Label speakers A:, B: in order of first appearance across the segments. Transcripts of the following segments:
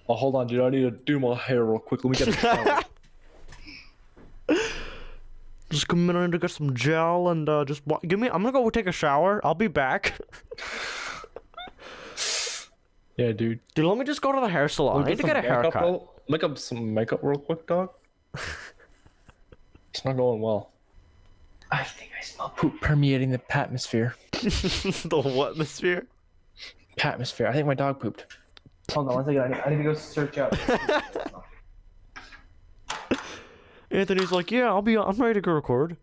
A: Oh, hold on, dude. I need to do my hair real quick. Let me get a shower.
B: Just come in to get some gel and just give me. I'm gonna go take a shower. I'll be back.
A: Yeah, dude.
B: Dude, let me just go to the hair salon. I need to get a haircut.
A: Make up some makeup real quick, dog. It's not going well. I think I smell poop permeating the atmosphere.
B: The what atmosphere?
A: Atmosphere. I think my dog pooped. Hold on one second. I need to go search out.
B: Anthony's like, yeah, I'm ready to go record.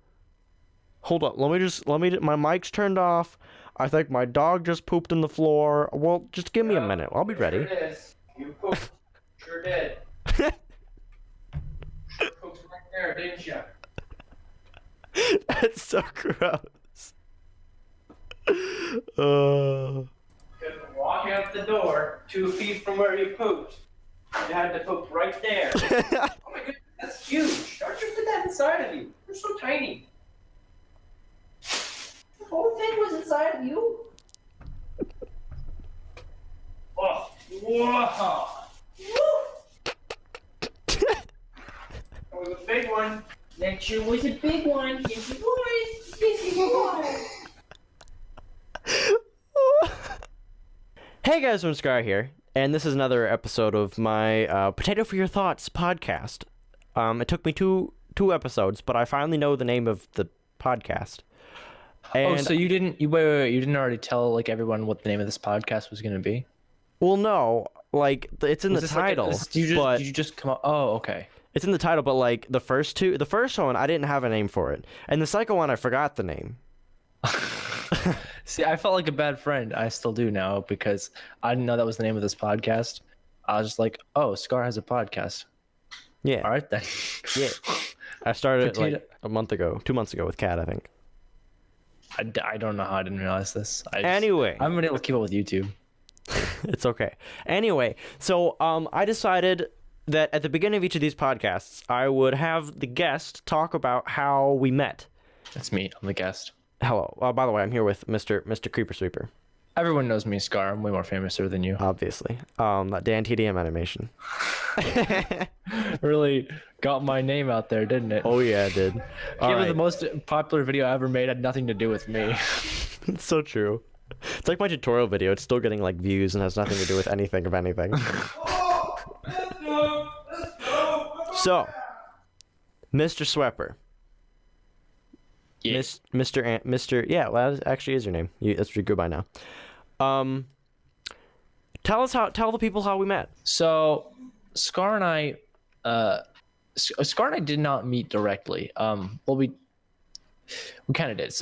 B: Hold up, my mic's turned off. I think my dog just pooped in the floor. Well, just give me a minute. I'll be ready.
A: Sure it is. You pooped. Sure did. Pooped right there, didn't you?
B: That's so gross.
A: Because walking out the door 2 feet from where you pooped, you had to poop right there. Oh my goodness, that's huge. Don't you put that inside of you? You're so tiny. The whole thing was inside of you? Oh, whoa. That was a big one. That sure was a big one. Yes, it was. Yes, it was.
B: Hey guys, I'm Scar here, and this is another episode of my Potato for Your Thoughts podcast. It took me two episodes, but I finally know the name of the podcast. And,
A: so you didn't you didn't already tell like everyone what the name of this podcast was going to be?
B: Well, no, like it's in the title.
A: Did you just come up? Oh, okay.
B: It's in the title, but like the first one, I didn't have a name for it, and the second one, I forgot the name.
A: See, I felt like a bad friend. I still do now because I didn't know that was the name of this podcast. I was just like, oh, Scar has a podcast.
B: Yeah.
A: All right then.
B: Yeah. I started like 2 months ago with Kat, I think.
A: I don't know how I didn't realize this.
B: Anyway.
A: I haven't been able to keep up with YouTube.
B: It's okay. Anyway, so I decided that at the beginning of each of these podcasts, I would have the guest talk about how we met.
A: That's me. I'm the guest.
B: Hello. By the way, I'm here with Mr. Creeper Sweeper.
A: Everyone knows me, Scar. I'm way more famouser than you.
B: Obviously. That Dan TDM animation.
A: Really got my name out there, didn't it?
B: Oh yeah, it did.
A: The most popular video I ever made had nothing to do with me.
B: It's so true. It's like my tutorial video. It's still getting like views and has nothing to do with anything of anything. So, Mr. Swepper.
A: Yeah.
B: Mr. Yeah, well, that actually is your name. That's pretty good by now. Tell the people how we met.
A: So, Scar and I did not meet directly. Well, we kind of did.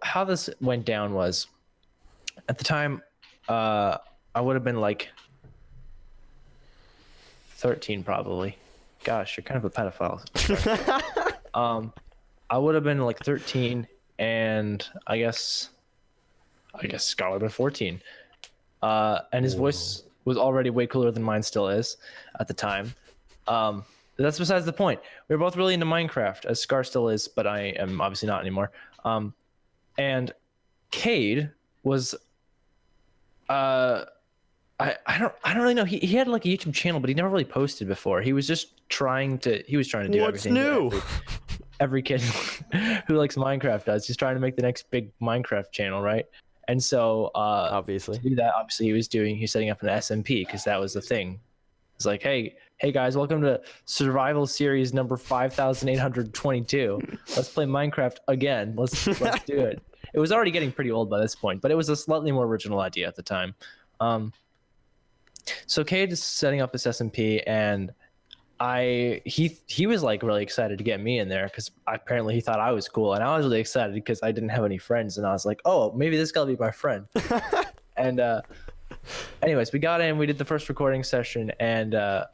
A: How this went down was, at the time, I would have been like 13 probably. Gosh, you're kind of a pedophile. I would have been like 13, and I guess Scar would have been 14. And his voice was already way cooler than mine still is at the time. But that's besides the point. We were both really into Minecraft, as Scar still is, but I am obviously not anymore. And Cade was I don't really know. He had like a YouTube channel, but he never really posted before. He was trying to do
B: What's
A: everything
B: new?
A: Every kid who likes Minecraft does. He's trying to make the next big Minecraft channel, right? And so
B: Obviously.
A: to do that, obviously he's setting up an SMP because that was the thing. It's like, hey guys, welcome to Survival Series number 5822. Let's play Minecraft again. Let's do it. It was already getting pretty old by this point, but it was a slightly more original idea at the time. So Cade is setting up this SMP, and he was like really excited to get me in there because apparently he thought I was cool, and I was really excited because I didn't have any friends, and I was like, oh, maybe this guy'll be my friend. And anyways, we got in, we did the first recording session, and I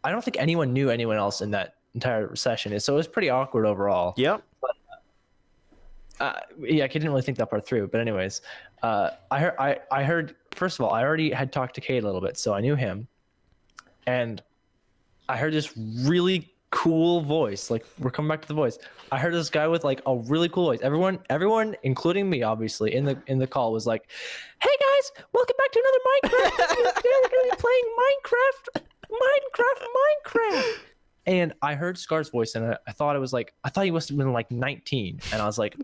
A: don't think anyone knew anyone else in that entire session, so it was pretty awkward overall.
B: Yep.
A: But, yeah, I didn't really think that part through, but anyways, I heard. First of all, I already had talked to Cade a little bit, so I knew him, and I heard this really cool voice. Like we're coming back to the voice. I heard this guy with like a really cool voice. Everyone, including me, obviously in the call was like, "Hey guys, welcome back to another Minecraft. Today we're gonna be playing Minecraft." And I heard Scar's voice, and I thought he must have been like 19, and I was like,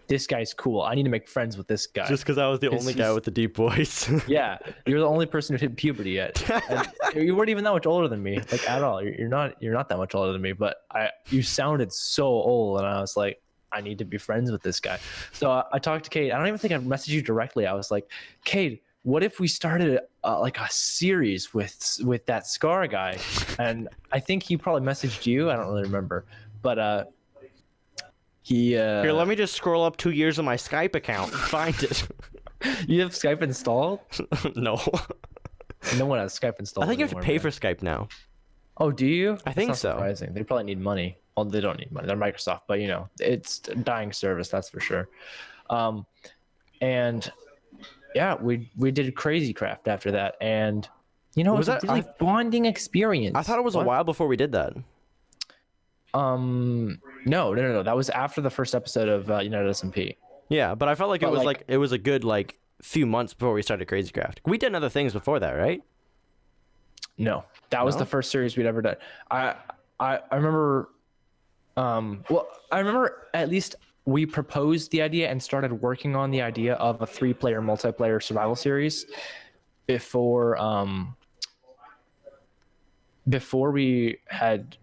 A: "This guy's cool. I need to make friends with this guy."
B: Just because I was the only guy with the deep voice.
A: Yeah, you're the only person who hit puberty yet. And you weren't even that much older than me, like at all. You're not that much older than me, but you sounded so old, and I was like, I need to be friends with this guy. So I talked to Cade. I don't even think I messaged you directly. I was like, Cade, what if we started like a series with that Scar guy? And I think he probably messaged you. I don't really remember, but he.
B: Here, let me just scroll up 2 years of my Skype account and find it.
A: You have Skype installed?
B: No.
A: No one has Skype installed.
B: I think you have to
A: anymore,
B: pay
A: man.
B: for Skype now.
A: Oh, do you?
B: I think
A: That's not
B: so.
A: Surprising. They probably need money. Well, they don't need money. They're Microsoft, but you know, it's a dying service, that's for sure. And yeah, we did Crazy Craft after that, and you know, it was a really bonding experience.
B: I thought it was a while before we did that.
A: No. That was after the first episode of United SMP.
B: Yeah, but I felt like it was like it was a good like few months before we started Crazy Craft. We did other things before that, right?
A: No, that was the first series we'd ever done. I remember. Well, I remember at least we proposed the idea and started working on the idea of a 3-player multiplayer survival series before we had,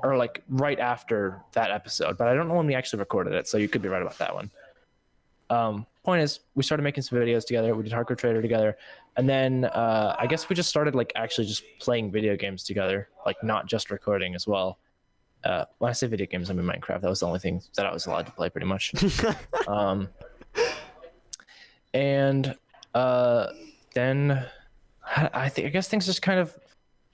A: or like right after that episode. But I don't know when we actually recorded it, so you could be right about that one. Point is, we started making some videos together. We did Hardcore Trader together, and then I guess we just started like actually just playing video games together, like not just recording as well. When I say video games, I mean Minecraft. That was the only thing that I was allowed to play, pretty much. And then I guess things just kind of,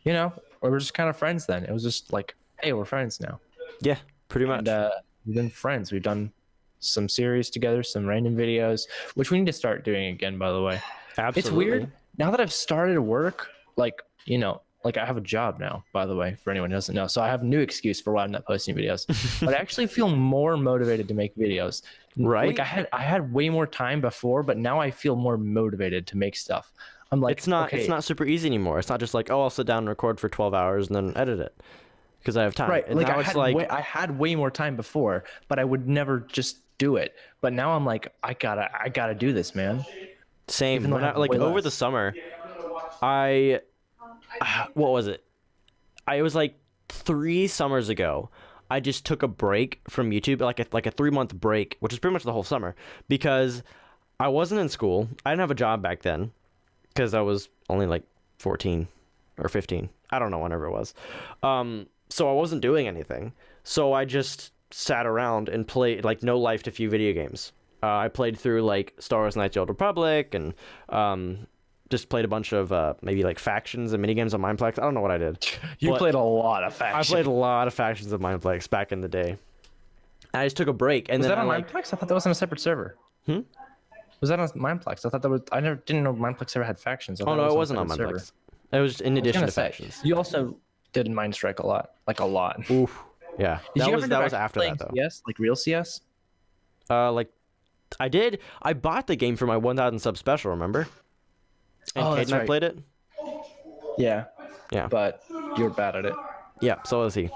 A: you know, we were just kind of friends then. It was just like, hey, we're friends now.
B: Yeah, pretty much.
A: And we've been friends. We've done some series together, some random videos, which we need to start doing again, by the way.
B: Absolutely.
A: It's weird now that I've started work, like, you know, like I have a job now, by the way, for anyone who doesn't know. So I have a new excuse for why I'm not posting videos. But I actually feel more motivated to make videos.
B: Right?
A: Like I had way more time before, but now I feel more motivated to make stuff. I'm like,
B: it's not super easy anymore. It's not just like, oh, I'll sit down and record for 12 hours and then edit it because I have time.
A: Right.
B: And
A: Like
B: now
A: I had way more time before, but I would never just do it. But now I'm like, I gotta do this, man.
B: Same.
A: Even though
B: When
A: I
B: I,
A: have
B: like
A: way
B: over
A: less.
B: the summer, what was it? It was like 3 summers ago. I just took a break from YouTube, like a 3-month break, which is pretty much the whole summer, because I wasn't in school. I didn't have a job back then because I was only like 14 or 15. I don't know, whenever it was. So I wasn't doing anything. So I just sat around and played like no life to few video games. I played through like Star Wars Knights of the Old Republic and just played a bunch of maybe like factions and minigames on Mineplex. I don't know what I did.
A: You
B: But
A: played a lot of
B: I
A: factions.
B: played a lot of factions of Mineplex back in the day. I just took a break and
A: Was
B: then
A: that on
B: I
A: Mineplex? I thought that was on a separate server. Was that on Mineplex? I thought that was. didn't know Mineplex ever had factions. I
B: Oh
A: thought
B: no,
A: was
B: it
A: a
B: wasn't on
A: separate server.
B: Mineplex. It was in addition
A: Gonna
B: to
A: say,
B: factions.
A: you also did Mindstrike a lot, like a lot.
B: Oof. Yeah.
A: Did you ever
B: that
A: go
B: was
A: back to
B: after
A: playing
B: that though.
A: CS, like real CS?
B: Like I did. I bought the game for my 1,000 sub special, remember? And
A: Oh,
B: Cade
A: that's
B: and I
A: right.
B: played it.
A: Yeah.
B: Yeah.
A: But you were bad at it.
B: Yeah, so was he.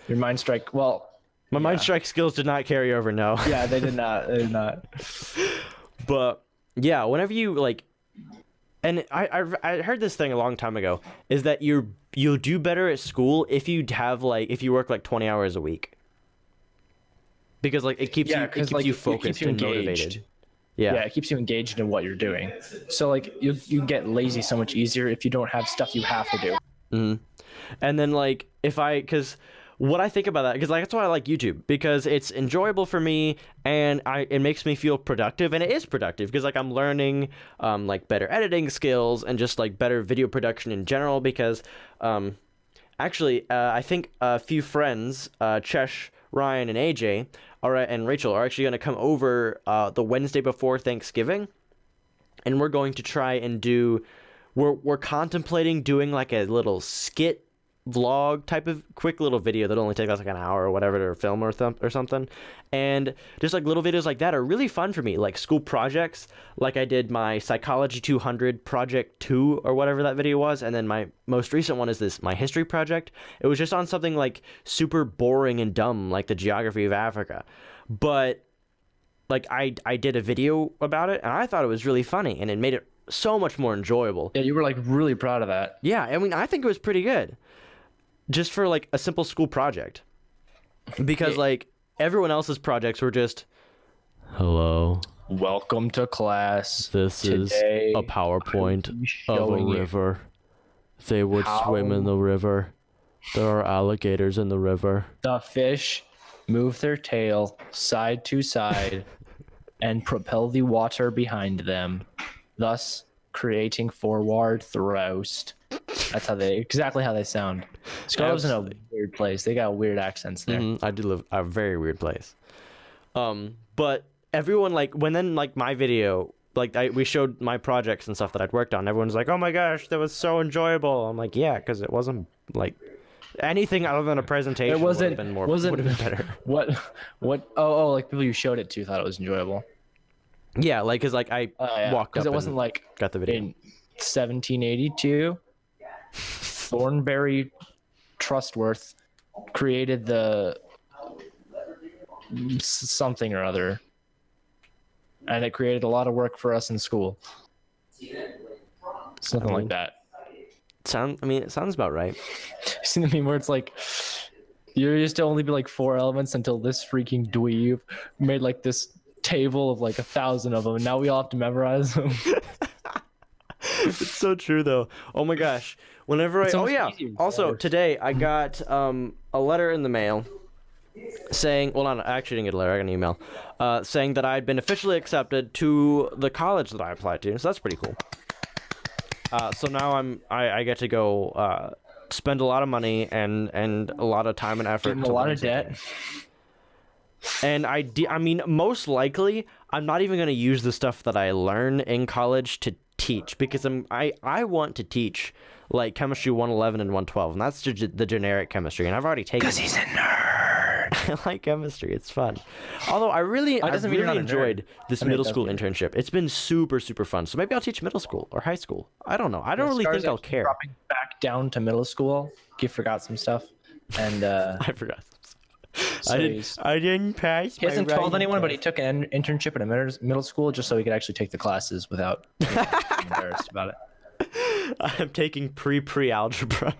A: Your Mindstrike. Well,
B: My mind strike skills did not carry over, no.
A: yeah, they did not. They did not.
B: But yeah, whenever you like, and I heard this thing a long time ago, is that you'll do better at school if you work like 20 hours a week. Because like it keeps you focused and motivated.
A: Yeah, it keeps you engaged in what you're doing. So like you get lazy so much easier if you don't have stuff you have to do.
B: And then like because what I think about that, because like that's why I like YouTube, because it's enjoyable for me and it makes me feel productive, and it is productive because like I'm learning like better editing skills and just like better video production in general. Because actually I think a few friends, Chesh, Ryan, and AJ and Rachel are actually going to come over the Wednesday before Thanksgiving, and we're going to try and we're contemplating doing like a little skit vlog type of quick little video that only takes us like an hour or whatever to film or something. And just like little videos like that are really fun for me, like school projects. Like I did my Psychology 200 Project 2 or whatever that video was, and then my most recent one is my history project. It was just on something like super boring and dumb, like the geography of Africa. But like I did a video about it, and I thought it was really funny, and it made it so much more enjoyable.
A: Yeah, you were like really proud of that.
B: Yeah, I mean, I think it was pretty good. Just for like a simple school project. Because like everyone else's projects were just, hello,
A: welcome to class.
B: This is
A: Today,
B: a PowerPoint of a
A: showing you
B: river. They would swim in the river. There are alligators in the river.
A: The fish move their tail side to side and propel the water behind them, thus creating forward thrust. That's exactly how they sound. Scar lives in a weird place. They got weird accents there.
B: I do live a very weird place. But everyone like when then like my video, like we showed my projects and stuff that I'd worked on. Everyone's like, "Oh my gosh, that was so enjoyable." I'm like, "Yeah, because it wasn't like anything other than a presentation.
A: It wasn't.
B: Would have been better."
A: What? Oh, like people you showed it to thought it was enjoyable.
B: Yeah, like because like I walked up
A: because it wasn't
B: and
A: like
B: got the video.
A: in 1782. Thornberry Trustworth created the something or other, and it created a lot of work for us in school. Something like that.
B: It sounds about right.
A: You see the meme where it's like, you used to only be like 4 elements until this freaking dweeb made like this table of like 1,000 of them, and now we all have to memorize them.
B: It's so true though. Oh my gosh. Whenever also today I got a letter in the mail saying, well, I actually didn't get a letter, I got an email saying that I'd been officially accepted to the college that I applied to. So that's pretty cool. So now I get to go spend a lot of money and a lot of time and effort.
A: A lot of debt.
B: And I mean, most likely I'm not even going to use the stuff that I learn in college to teach, because I want to teach like chemistry 111 and 112, and that's the generic chemistry, and I've already taken it.
A: Because he's a nerd.
B: I like chemistry, it's fun. Although I really enjoyed this middle school internship. It's been super fun. So maybe I'll teach middle school or high school. I don't know. I don't really think I'll care.
A: Dropping back down to middle school, you forgot some stuff, and
B: I forgot. So I didn't pass.
A: He hasn't told anyone, but he took an internship at a middle school just so he could actually take the classes without being embarrassed about it.
B: I'm taking pre-algebra.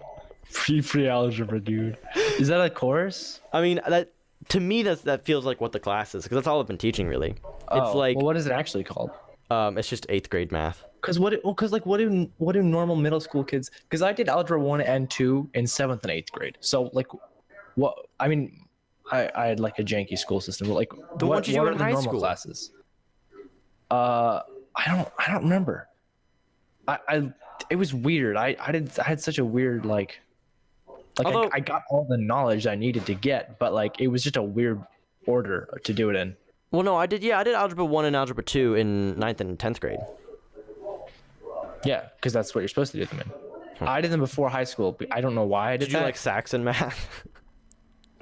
A: Pre-algebra, dude. Is that a course?
B: I mean, to me that feels like what the class is, because that's all I've been teaching really. It's like,
A: well, what is it actually called?
B: It's just 8th grade math.
A: What do normal middle school kids? Because I did algebra 1 and 2 in 7th and 8th grade. So like, what? I mean, I had like a janky school system, but like
B: the ones you do in high school
A: classes. I don't remember. It was weird. I had such a weird I got all the knowledge I needed to get, but like it was just a weird order to do it in.
B: Well, no, I did algebra 1 and algebra 2 in 9th and 10th grade.
A: Yeah, because that's what you're supposed to do them in. I did them before high school, but I don't know why I did that.
B: Did you like Saxon math?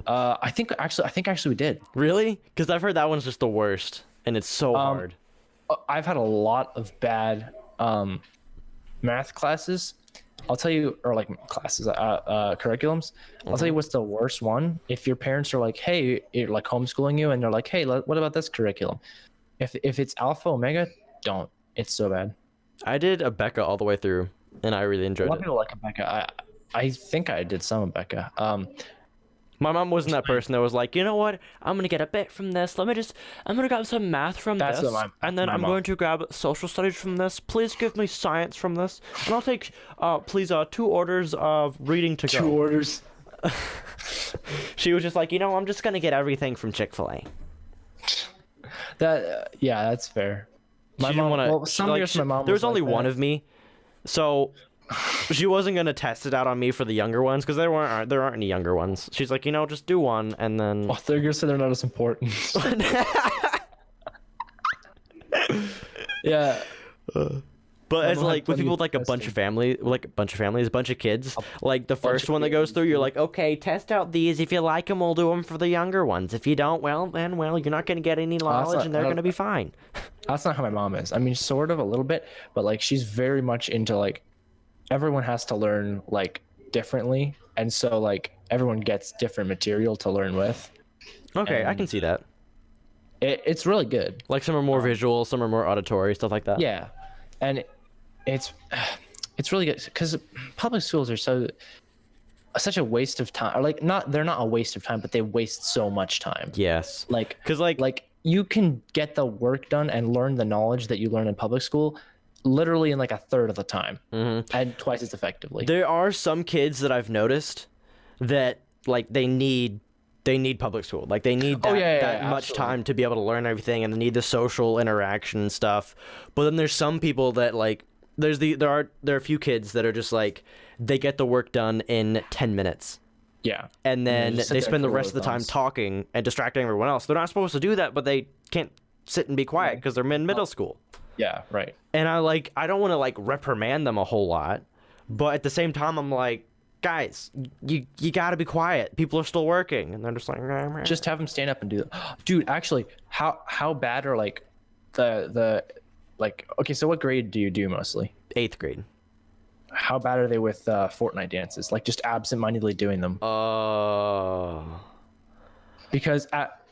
A: I think actually we did.
B: Really? Because I've heard that one's just the worst, and it's so hard.
A: I've had a lot of bad math classes. I'll tell you, or like classes, curriculums. I'll tell you what's the worst one. If your parents are like, hey, you're like homeschooling you, and they're like, hey, what about this curriculum? If it's Alpha Omega, don't. It's so bad.
B: I did Abeka all the way through, and I really enjoyed it.
A: A lot of people like Abeka. I think I did some Abeka.
B: My mom wasn't that person that was like, you know what? I'm gonna get a bit from this. I'm gonna grab some math from this, and then I'm going to grab social studies from this. Please give me science from this, and I'll take, please, 2 orders of reading to go.
A: 2 orders.
B: She was just like, you know, I'm just gonna get everything from Chick-fil-A.
A: Yeah, that's fair.
B: My mom wanna.
A: Well, some years my mom.
B: There was only one of me, so. She wasn't gonna test it out on me for the younger ones, because there aren't any younger ones. She's like, you know, just do one, and then.
A: Well, they're gonna say they're not as important. Yeah.
B: But
A: I
B: as
A: don't have
B: like with
A: plenty
B: people
A: of
B: with like a bunch of
A: testing.
B: family, like a bunch of families, a bunch of kids, like the first
A: of
B: one that goes
A: kids,
B: through, you're like, okay, test out these. If you like them, we'll do them for the younger ones. If you don't, well, you're not gonna get any knowledge,
A: not-
B: and they're gonna be fine.
A: That's not how my mom is. I mean, sort of a little bit, but like she's very much into like everyone has to learn like differently, and so like everyone gets different material to learn with.
B: Okay, I
A: And-
B: can see that.
A: It's really good.
B: Like some are more visual, some are more auditory, stuff like that.
A: Yeah, and it's it's really good because public schools are such a waste of time. Or like they're not a waste of time, but they waste so much time.
B: Yes.
A: Like
B: Because like
A: you can get the work done and learn the knowledge that you learn in public school literally in like a third of the time and twice as effectively.
B: there are some kids that I've noticed that like they need public school. Like they need that, that much
A: absolutely.
B: time to be able to learn everything, and they need the social interaction and stuff. But then there's some people that like there are a few kids that are just like they get the work done in 10 minutes.
A: Yeah.
B: And then
A: just sit
B: they
A: there
B: spend the
A: twiddling
B: rest of the
A: their
B: time
A: thumbs.
B: talking and distracting everyone else. They're not supposed to do that, but they can't sit and be quiet because they're in middle school.
A: Yeah, right.
B: And I don't want to like reprimand them a whole lot, but at the same time I'm like, guys, you got to be quiet. People are still working, and they're just like,
A: Just have them stand up and do it. Dude, actually, how bad are like the like okay, so what grade do you do mostly?
B: 8th grade.
A: How bad are they with Fortnite dances? Like just absentmindedly doing them? Because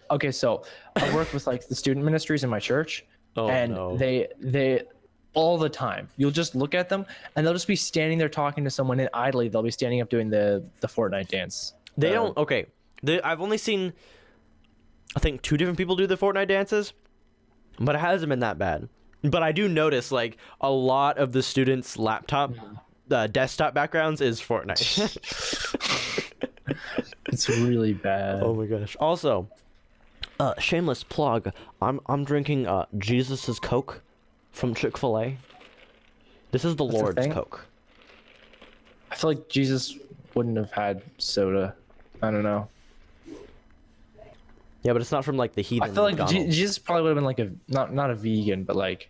A: okay, so I work with like the student ministries in my church, and
B: no.
A: they all the time you'll just look at them and they'll just be standing there talking to someone, and idly they'll be standing up doing the Fortnite dance.
B: They don't. Okay, I've only seen, I think, 2 different people do the Fortnite dances, but it hasn't been that bad. But I do notice like a lot of the students' laptop, desktop backgrounds is Fortnite.
A: It's really bad.
B: Oh my gosh. Also, shameless plug. I'm drinking Jesus's Coke from Chick-fil-A. This is the
A: That's a
B: Lord's
A: thing?
B: Coke.
A: I feel like Jesus wouldn't have had soda. I don't know.
B: Yeah, but it's not from like the heathen.
A: I feel like
B: McDonald's.
A: Jesus probably would have been like a not a vegan, but like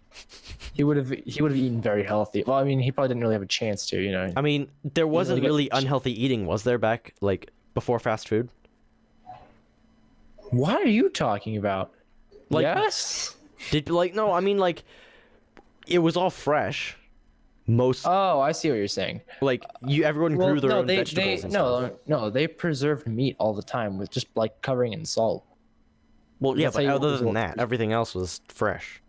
A: he would have eaten very healthy. Well, I mean, he probably didn't really have a chance to, you know.
B: I mean, there wasn't
A: get-
B: really unhealthy eating, was there, back like before fast food?
A: What are you talking about?
B: Like-
A: yes.
B: Did like no? I mean like, it was all fresh. Most
A: Oh, I see what you're saying.
B: like everyone grew their
A: no,
B: own vegetables and stuff.
A: no, they preserved meat all the time with just like covering it in salt.
B: Well, yeah,
A: that's
B: but
A: how you
B: other
A: always
B: than
A: will-
B: that, everything else was fresh.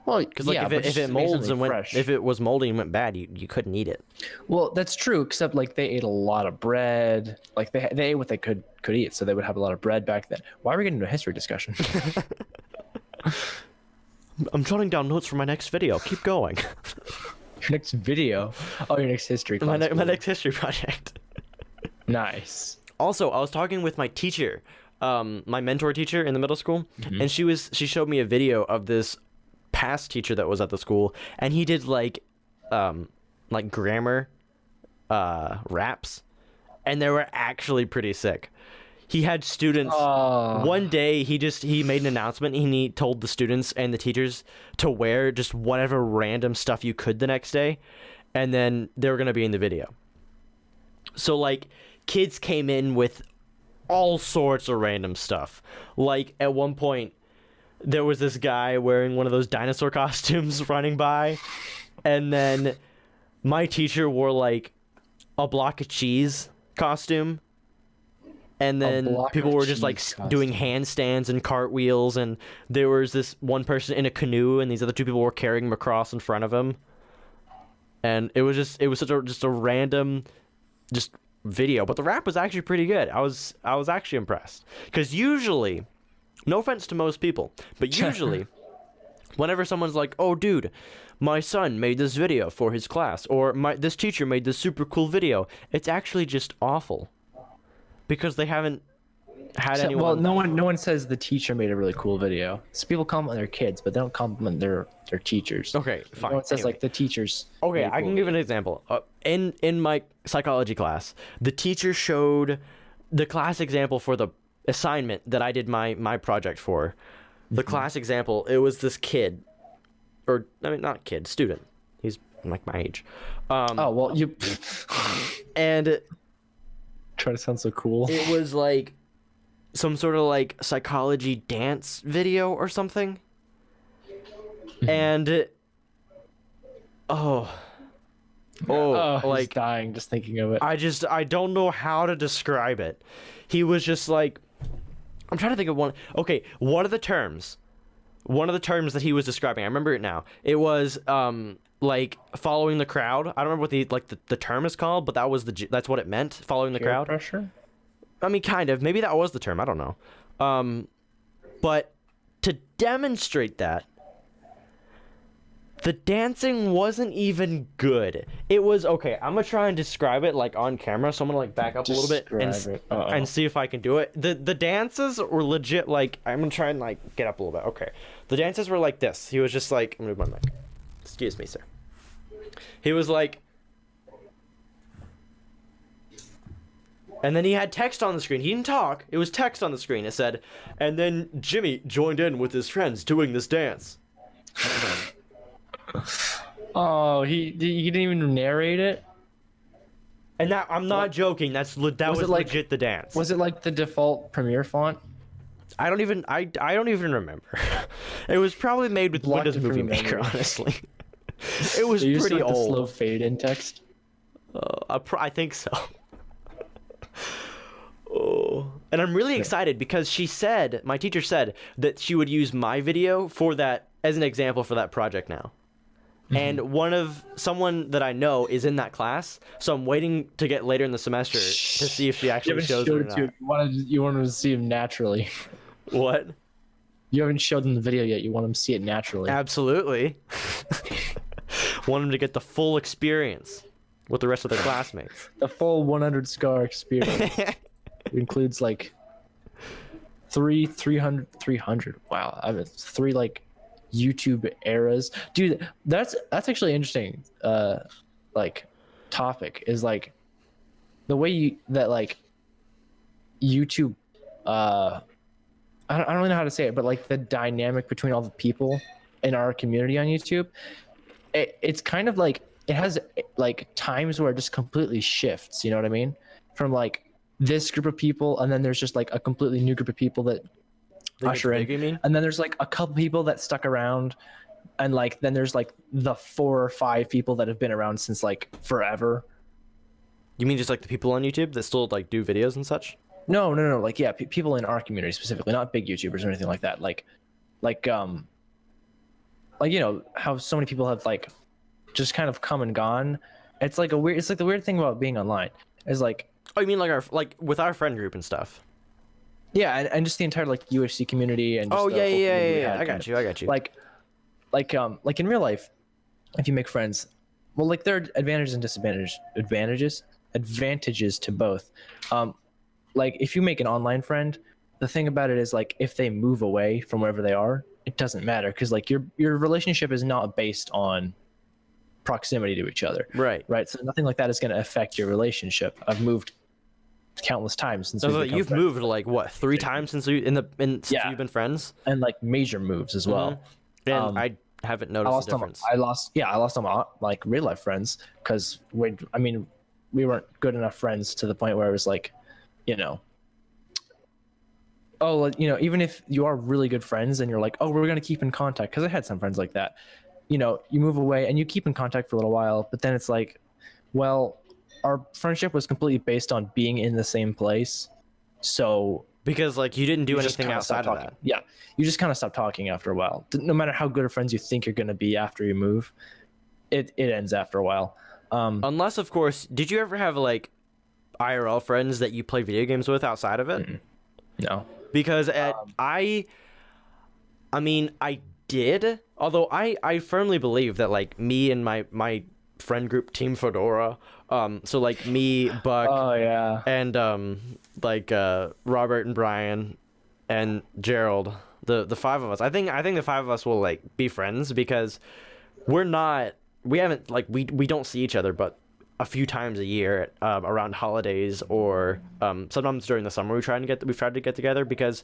A: Well,
B: Because like
A: yeah,
B: if
A: but
B: it
A: just
B: molds
A: amazingly
B: and went,
A: fresh.
B: if it was moldy and went bad, you couldn't eat it.
A: Well, that's true, except like they ate a lot of bread. Like they ate what they could eat, so they would have a lot of bread back then. Why are we getting into a history discussion?
B: I'm jotting down notes for my next video. Keep going.
A: Your next video. Oh, your next history class.
B: my next history project.
A: Nice.
B: Also, I was talking with my teacher, my mentor teacher in the middle school, and she showed me a video of this past teacher that was at the school, and he did like grammar raps, and they were actually pretty sick. He had students. One day, he made an announcement, and he told the students and the teachers to wear just whatever random stuff you could the next day, and then they were gonna be in the video. So like, kids came in with all sorts of random stuff. Like at one point, there was this guy wearing one of those dinosaur costumes running by, and then my teacher wore like a block of cheese costume. And then
A: block
B: people
A: of
B: were just like
A: cheese
B: doing handstands and cartwheels, and there was this one person in a canoe, and these other 2 people were carrying him across in front of him. And it was just a random just video, but the rap was actually pretty good. I was actually impressed, because usually, no offense to most people, but usually whenever someone's like, "Oh dude, my son made this video for his class," or this teacher made this super cool video, it's actually just awful. Because they haven't had anyone.
A: Well, no one says the teacher made a really cool video. So people compliment their kids, but they don't compliment their teachers.
B: Okay, fine.
A: No one says
B: Anyway.
A: like the teachers.
B: Okay,
A: made a
B: I
A: cool
B: can give an example. In my psychology class, the teacher showed the class example for the assignment that I did my project for. The class example, it was this kid, or I mean not kid, student, He's like my age.
A: Oh well, you
B: And
A: try to sound so cool.
B: it was like some sort of like psychology dance video or something. And oh,
A: He's
B: like
A: dying just thinking of it.
B: I don't know how to describe it. He was just like, I'm trying to think of one. Okay, one of the terms that he was describing, I remember it now. It was like following the crowd. I don't remember what the term is called, but that's what it meant, following the
A: Peer
B: crowd.
A: pressure.
B: I mean, kind of. Maybe that was the term. I don't know. But to demonstrate that, the dancing wasn't even good. It was okay. I'm gonna try and describe it like on camera. So I'm gonna like back up a little bit and see if I can do it. The dances were legit. Like I'm gonna try and like get up a little bit. Okay, the dances were like this. He was just like, I'm gonna move my mic. Excuse me, sir. He was like. And then he had text on the screen. He didn't talk. It was text on the screen. It said, and then Jimmy joined in with his friends doing this dance.
A: Oh, he didn't even narrate it.
B: And that I'm not joking. That was
A: like-
B: legit the dance.
A: Was it like the default Premiere font?
B: I don't even remember. It was probably made with
A: Blocked
B: Windows
A: it from
B: Movie
A: your
B: Maker,
A: memory.
B: honestly. It was
A: You
B: pretty
A: like the slow
B: old.
A: fade in text.
B: I think so. Oh, and I'm really excited because my teacher said that she would use my video for that as an example for that project now. And someone that I know is in that class, so I'm waiting to get later in the semester to see if she actually shows it or not.
A: You wanted to see him naturally.
B: What?
A: You haven't showed them the video yet. You want them to see it naturally.
B: Absolutely. Want them to get the full experience with the rest of their classmates.
A: The full 100 scar experience. It includes like 300. Wow, I mean 3 like YouTube eras, dude. That's actually interesting. Like topic is like the way that YouTube. I don't really know how to say it, but like the dynamic between all the people in our community on YouTube, it's kind of like it has like times where it just completely shifts. You know what I mean? From like this group of people, and then there's just like a completely new group of people that usher in,
B: You mean?
A: and then there's like a couple people that stuck around, and like then there's like the 4 or 5 people that have been around since like forever.
B: You mean just like the people on YouTube that still like do videos and such?
A: No, like yeah, people in our community specifically, not big YouTubers or anything like that. Like you know how so many people have like just kind of come and gone. It's like the weird thing about being online is like.
B: Oh, you mean like with our friend group and stuff?
A: Yeah, and just the entire like UHC community and. Just
B: Oh
A: the whole community we
B: yeah.
A: had
B: I
A: kind
B: got
A: of-
B: you.
A: Like in real life, if you make friends, well, like there are advantages and advantages to both. Like if you make an online friend, the thing about it is like if they move away from wherever they are, it doesn't matter because like your relationship is not based on proximity to each other.
B: Right.
A: So nothing like that is going to affect your relationship. I've moved countless times since
B: So
A: we've become
B: you've
A: friends.
B: moved like what 3 times since you've been friends,
A: And like major moves as well.
B: and I haven't noticed the difference.
A: I lost all my like real life friends because we weren't good enough friends to the point where it was like, you know, even if you are really good friends and you're like, oh, we're gonna keep in contact, because I had some friends like that. You know, you move away and you keep in contact for a little while, but then it's like, well, our friendship was completely based on being in the same place, so
B: Because like you didn't do
A: you just
B: anything
A: kinda stop
B: outside of
A: talking.
B: that.
A: Yeah, you just kind of stop talking after a while. No matter how good of friends you think you're going to be after you move, it ends after a while.
B: Unless, of course, did you ever have like IRL friends that you play video games with outside of it?
A: No.
B: Because I mean, I did. Although I firmly believe that like me and my friend group, Team Fedora, so like me, Buck,
A: Oh yeah.
B: and Robert and Brian and Gerald, the 5 of us. I think the 5 of us will like be friends because we don't see each other but a few times a year around holidays or sometimes during the summer we've tried to get together because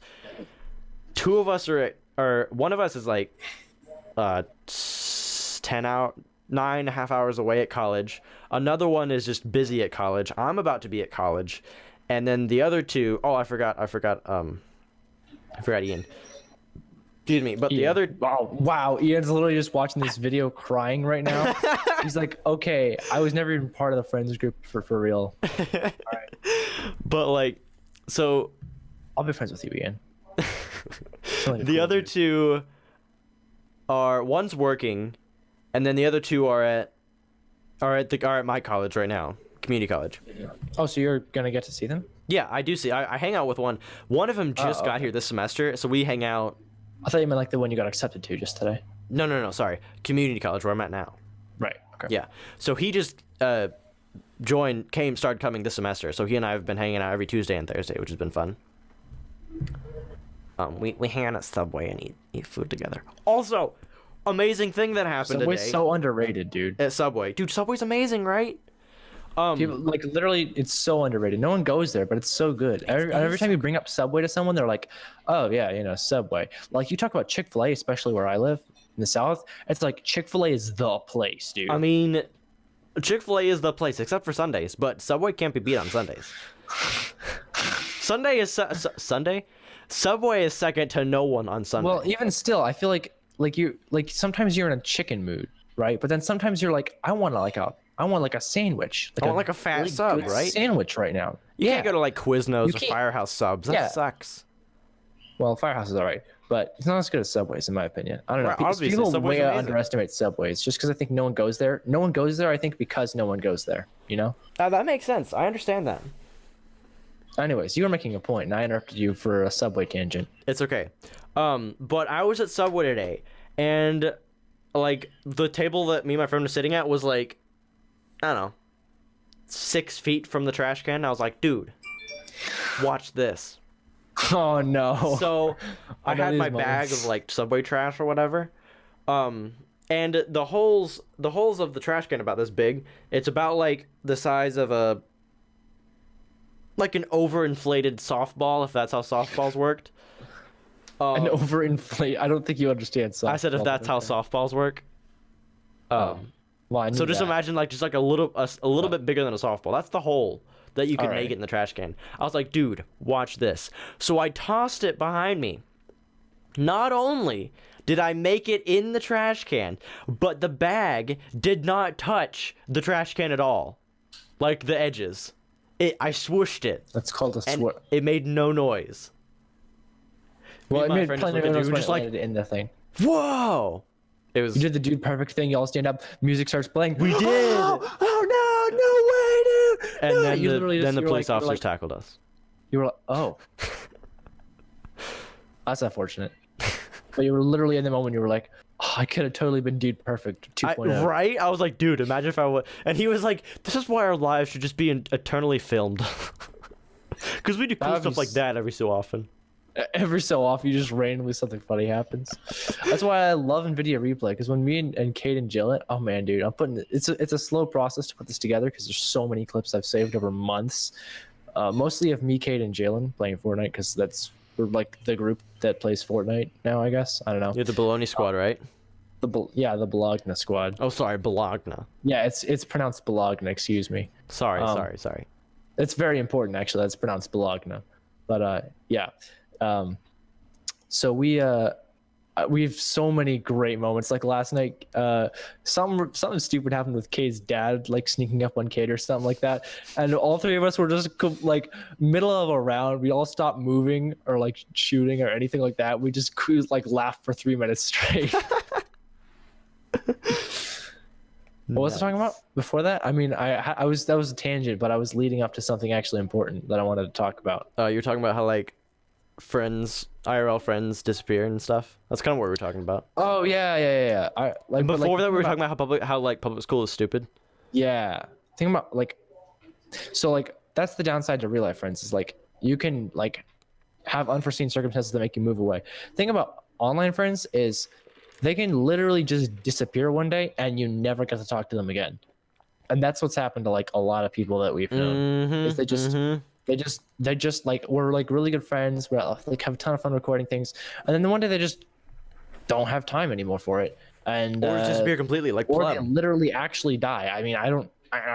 B: 2 of us are one of us is like 10 9.5 hours away at college. Another one is just busy at college. I'm about to be at college. And then the other two, I forgot Ian. Excuse me, but the other...
A: Wow, Ian's literally just watching this video crying right now. He's like, okay, I was never even part of the friends group for real. All right.
B: But like, so...
A: I'll be friends with you, Ian.
B: The other two are... One's working, and then the other two are at my college right now. Community college.
A: Oh, so you're going to get to see them?
B: Yeah, I do see. I hang out with one. One of them just got here this semester, so we hang out...
A: I thought you meant like the one you got accepted to just today.
B: No, sorry. Community college, where I'm at now.
A: Right. Okay.
B: Yeah. So he just started coming this semester. So he and I have been hanging out every Tuesday and Thursday, which has been fun. We hang out at Subway and eat food together. Also, amazing thing that happened
A: Subway's
B: today.
A: so underrated, dude.
B: At Subway. Dude, Subway's amazing, right?
A: People, like, literally, it's so underrated. No one goes there, but it's so good. Every time you bring up Subway to someone, they're like, oh, yeah, Subway. Like, you talk about Chick-fil-A, especially where I live in the South, it's like Chick-fil-A is the place, dude.
B: I mean, Chick-fil-A is the place, except for Sundays, but Subway can't be beat on Sundays. Sunday? Subway is second to no one on Sunday.
A: Well, even still, I feel like sometimes you're in a chicken mood, right? But then sometimes you're like, I want like a sandwich.
B: I want like a fat
A: really
B: sub,
A: good
B: right?
A: Sandwich right now.
B: You can't go to like Quiznos or
A: can't-
B: Firehouse Subs. That sucks.
A: Well, Firehouse is all right, but it's not as good as Subway's in my opinion. I don't know.
B: Right, obviously,
A: People
B: Subway's
A: way
B: amazing.
A: underestimate Subway's just because I think no one goes there. No one goes there, I think, because no one goes there.
B: That makes sense. I understand that.
A: Anyways, you were making a point, and I interrupted you for a Subway tangent.
B: It's okay. But I was at Subway today, and like the table that me and my friend were sitting at was like, I don't know, 6 feet from the trash can. I was like, dude, watch this.
A: Oh no.
B: So I
A: know
B: had
A: these
B: my bag
A: moments.
B: of like Subway trash or whatever. And the holes of the trash can about this big. It's about like the size of an overinflated softball, if that's how softballs worked.
A: An overinflate. I don't think you understand softball.
B: I said if that's how softballs work.
A: Well, I knew
B: So just
A: that.
B: imagine like just like a little bit bigger than a softball. That's the hole that you can
A: Alright.
B: make it in the trash can. I was like, dude, watch this. So I tossed it behind me. Not only did I make it in the trash can, but the bag did not touch the trash can at all. Like the edges. I swooshed it.
A: That's called a
B: And
A: swirl.
B: it made no noise.
A: Well,
B: Me
A: it
B: and my
A: made
B: friend
A: plenty
B: just
A: of
B: looked at
A: noise
B: you,
A: when
B: just
A: it
B: like,
A: landed in the thing.
B: whoa! It was.
A: You did the dude perfect thing. You all stand up. Music starts playing.
B: We did.
A: Oh no! No way, dude!
B: And
A: No.
B: then
A: You literally
B: the
A: you were
B: police
A: like-
B: officers tackled us.
A: You were like, oh. That's unfortunate. But you were literally in the moment. You were like, oh, I could have totally been dude perfect 2.0.
B: Right? I was like, dude, imagine if I would. And he was like, this is why our lives should just be eternally filmed. Because we do cool
A: That
B: stuff
A: was-
B: like that every so often.
A: Every so often, you just randomly something funny happens. That's why I love NVIDIA Replay. Because when me and Kate and Jill, oh man, dude, it's a slow process to put this together because there's so many clips I've saved over months. Mostly of me, Kate, and Jalen playing Fortnite because we're like the group that plays Fortnite now. I guess I don't know.
B: You're the Baloney Squad, right?
A: The Bologna squad.
B: Oh, sorry, Bologna.
A: Yeah, it's pronounced Bologna. Excuse me.
B: Sorry.
A: It's very important actually. That's pronounced Bologna. But yeah. So we have so many great moments. Like last night, something stupid happened with Kate's dad, like sneaking up on Kate or something like that. And all three of us were just like middle of a round. We all stopped moving or like shooting or anything like that. We just like laughed for 3 minutes straight. What was I talking about before that? I mean, that was a tangent, but I was leading up to something actually important that I wanted to talk about.
B: You're talking about how like IRL friends disappear and stuff. That's kind of what we were talking about.
A: Oh yeah.
B: Before that, we were talking about how public school is stupid.
A: Yeah, think about that's the downside to real life friends is like you can like have unforeseen circumstances that make you move away. Thing about online friends is they can literally just disappear one day and you never get to talk to them again. And that's what's happened to like a lot of people that we've known. Is they just like we're like really good friends. We're like have a ton of fun recording things, and then one day they just don't have time anymore for it. and
B: Or just disappear completely, like
A: or they
B: Plum.
A: literally actually die. I mean, I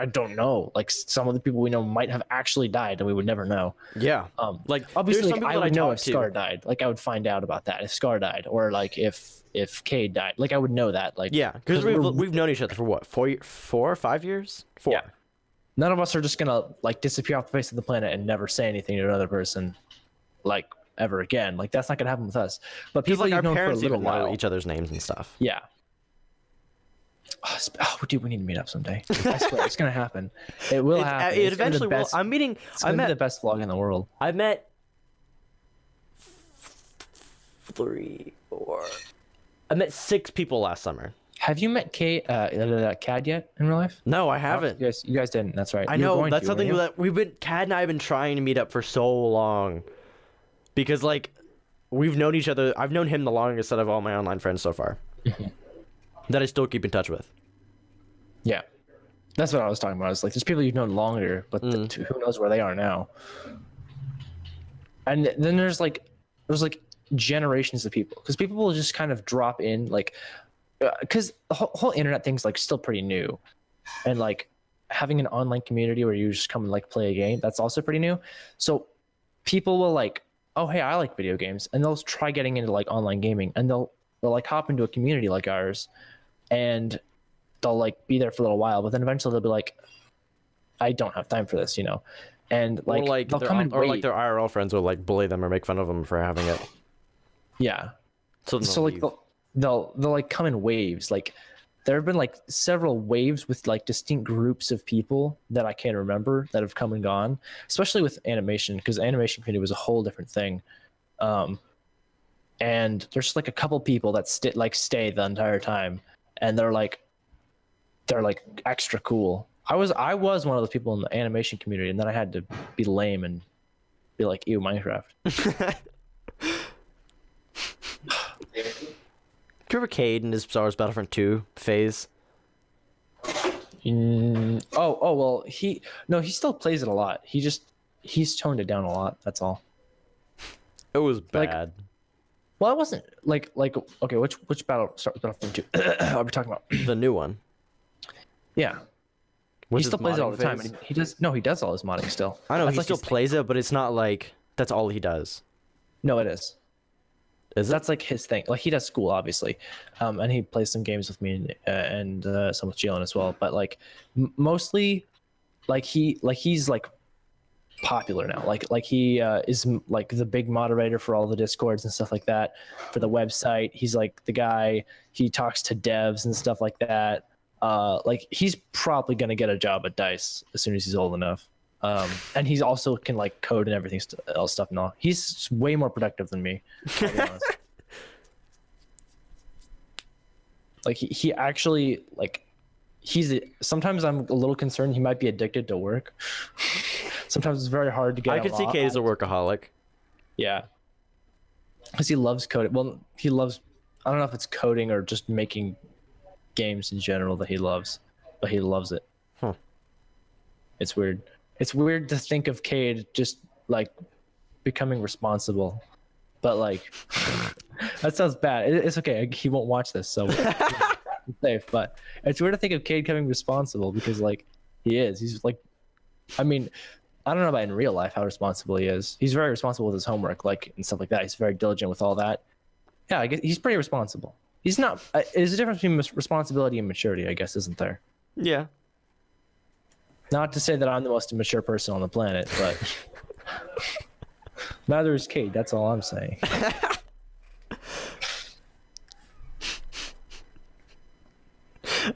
A: don't know. Like some of the people we know might have actually died, and we would never know.
B: Yeah.
A: Like
B: there's
A: obviously,
B: some
A: like,
B: people
A: I
B: that
A: would know
B: talk
A: if Scar died. Like I would find out about that if Scar died, or like if Cade died. Like I would know that. Like
B: Yeah, because we've known each other for what, 4 or 5 years? 4.
A: Yeah. None of us are just gonna like disappear off the face of the planet and never say anything to another person, like ever again. Like that's not gonna happen with us. But
B: Because
A: people
B: like our
A: you've known for a
B: parents
A: little
B: even know
A: while,
B: each other's names and stuff.
A: yeah. Oh, dude, we need to meet up someday. I swear, it's gonna happen. It will happen.
B: It
A: It's gonna be the
B: eventually will.
A: best-
B: I'm meeting.
A: It's
B: I
A: gonna be
B: met.
A: the best vlog in the world.
B: I met 3 or. I met 6 people last summer.
A: Have you met Cad yet in real life?
B: No, I
A: Oh,
B: haven't.
A: you guys didn't. That's right.
B: I
A: You were
B: know
A: going
B: that's
A: to,
B: something
A: weren't you?
B: that Cad and I have been trying to meet up for so long, because like we've known each other. I've known him the longest out of all my online friends so far, that I still keep in touch with.
A: Yeah, that's what I was talking about. It's like there's people you've known longer, but who knows where they are now. And then there's like generations of people, because people will just kind of drop in, like because the whole internet thing's like still pretty new, and like having an online community where you just come and like play a game, that's also pretty new. So people will like, oh hey, I like video games, and they'll try getting into like online gaming, and they'll like hop into a community like ours, and they'll like be there for a little while, but then eventually they'll be like, I don't have time for this, you know. And like,
B: or like
A: they'll come and
B: or like
A: wait.
B: their IRL friends will like bully them or make fun of them for having it.
A: Yeah.
B: So, then
A: So
B: they'll
A: like
B: leave.
A: they'll like come in waves. Like there have been like several waves with like distinct groups of people that I can't remember that have come and gone, especially with animation, because animation community was a whole different thing. And there's just like a couple people that stay the entire time, and they're like extra cool. I was one of those people in the animation community, and then I had to be lame and be like, ew, Minecraft.
B: Do you remember Cade in his Star Wars Battlefront 2 phase?
A: Well, he still plays it a lot. He's toned it down a lot. That's all.
B: It was
A: Like-
B: bad.
A: Well, it wasn't like okay. Which Battlefront 2 are we talking about?
B: The new one.
A: Yeah,
B: Was
A: he still
B: his
A: plays it all
B: modding
A: the time.
B: phase?
A: And he does all his modding still.
B: I know
A: That's
B: he
A: like
B: still
A: his thing.
B: plays it, but it's not like that's all he does.
A: No, it is.
B: Is it?
A: That's like his thing. Like he does school, obviously, and he plays some games with me and some with Jalen as well. But like mostly, he's like popular now. Like he is like the big moderator for all the discords and stuff like that for the website. He's like the guy. He talks to devs and stuff like that. Like he's probably gonna get a job at DICE as soon as he's old enough. And he's also can like code and everything else stuff and all. He's way more productive than me. I'll be honest. Like he actually like sometimes I'm a little concerned he might be addicted to work. Sometimes it's very hard to get.
B: I could see Cade as a workaholic.
A: Yeah, because he loves coding. Well, he loves. I don't know if it's coding or just making games in general that he loves, but he loves it.
B: Huh.
A: It's weird. It's weird to think of Cade just like becoming responsible, but like that sounds bad. It's okay. He won't watch this, so I'm safe. But it's weird to think of Cade becoming responsible because like he is. He's like, I mean, I don't know about in real life how responsible he is. He's very responsible with his homework, like and stuff like that. He's very diligent with all that. Yeah, I guess he's pretty responsible. He's not. There's a difference between responsibility and maturity, I guess, isn't there?
B: Yeah.
A: Not to say that I'm the most immature person on the planet, but neither is Cade. That's all I'm saying.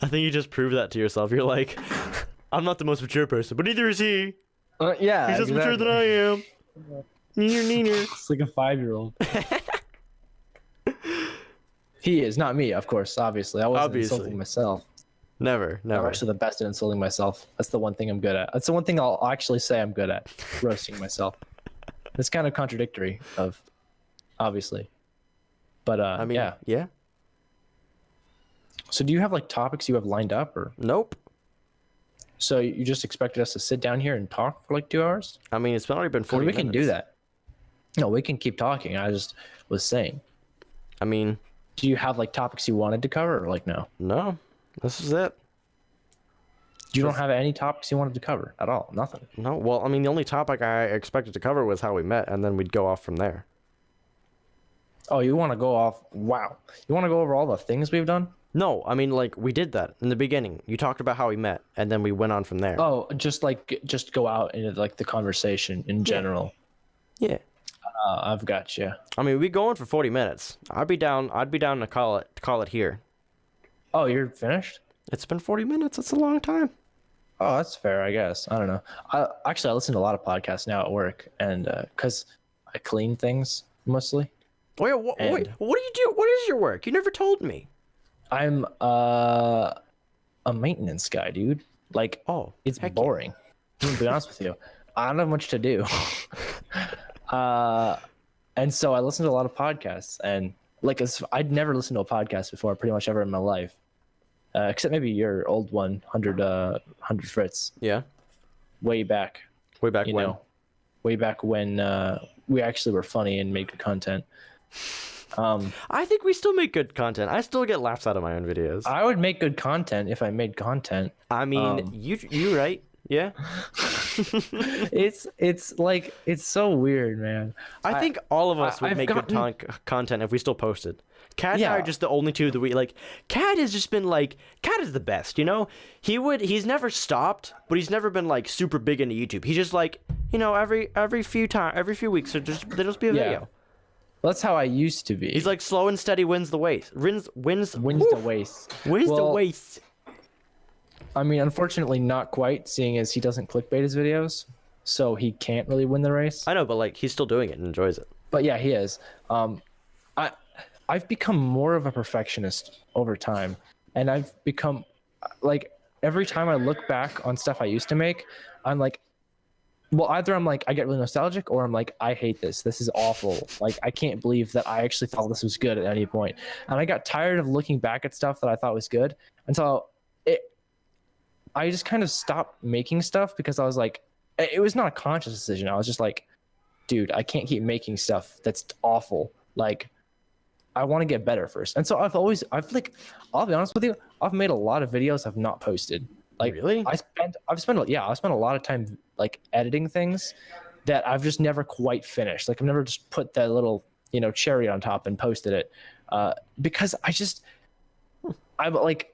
B: I think you just proved that to yourself. You're like, I'm not the most mature person, but neither is he.
A: Yeah,
B: He's just mature than I am. Neener.
A: It's like a 5-year-old. He is not me, of course. Obviously, I wasn't
B: Obviously.
A: insulting myself.
B: Never,
A: I'm
B: never.
A: actually the best at insulting myself. That's the one thing I'm good at. That's the one thing I'll actually say I'm good at, roasting myself. It's kind of contradictory, obviously. But
B: I mean,
A: yeah.
B: yeah.
A: So do you have like topics you have lined up, or
B: Nope.
A: so you just expected us to sit down here and talk for like 2 hours?
B: I mean, it's already been 40
A: We
B: minutes.
A: can do that. No, we can keep talking. I just was saying.
B: I mean,
A: Do you have like topics you wanted to cover, or like no?
B: No, this is it.
A: You don't have any topics you wanted to cover at all? Nothing.
B: No, well, I mean, the only topic I expected to cover was how we met, and then we'd go off from there.
A: Oh, you want to go off? Wow. You want to go over all the things we've done?
B: No, I mean, like, we did that in the beginning. You talked about how we met, and then we went on from there.
A: Oh, just go out into like the conversation in general.
B: Yeah.
A: I've got you.
B: I mean, we going for 40 minutes. I'd be down to call it here.
A: Oh, you're finished?
B: It's been 40 minutes. That's a long time.
A: Oh, that's fair, I guess. I don't know. Actually, I listen to a lot of podcasts now at work, and because I clean things mostly.
B: Wait, what do you do? What is your work? You never told me.
A: I'm a maintenance guy, dude. Like, it's
B: heck
A: boring. To be honest with you, I don't have much to do. And so I listen to a lot of podcasts, and like I'd never listened to a podcast before, pretty much ever in my life, except maybe your old one, 100 Fritz.
B: Yeah.
A: Way back.
B: Way back when?
A: Way back when we actually were funny and made good content.
B: I think we still make good content. I still get laughs out of my own videos.
A: I would make good content if I made content.
B: I mean, you right? Yeah.
A: It's like it's so weird, man.
B: I think all of us would
A: I've
B: make good content if we still posted. Cat and I are just the only two that we like. Cat has just been like, Cat is the best, you know? He's never stopped, but he's never been like super big into YouTube. He's just like, you know, every few weeks there'll just be a video.
A: Well, that's how I used to be.
B: He's like slow and steady wins the race. Wins
A: the race.
B: Wins the race.
A: I mean, unfortunately, not quite, seeing as he doesn't clickbait his videos, so he can't really win the race.
B: I know, but like he's still doing it and enjoys it.
A: But yeah, he is. I've become more of a perfectionist over time, and I've become like every time I look back on stuff I used to make, I'm like, well, either I'm like I get really nostalgic, or I'm like I hate this. This is awful. Like I can't believe that I actually thought this was good at any point. And I got tired of looking back at stuff that I thought was good, and so I just kind of stopped making stuff because I was like, it was not a conscious decision. I was just like, dude, I can't keep making stuff that's awful. Like, I want to get better first. And so I've I'll be honest with you, I've made a lot of videos I've not posted. Like,
B: really?
A: I've spent a lot of time like editing things that I've just never quite finished. Like I've never just put that little, cherry on top and posted it. Because I'm like,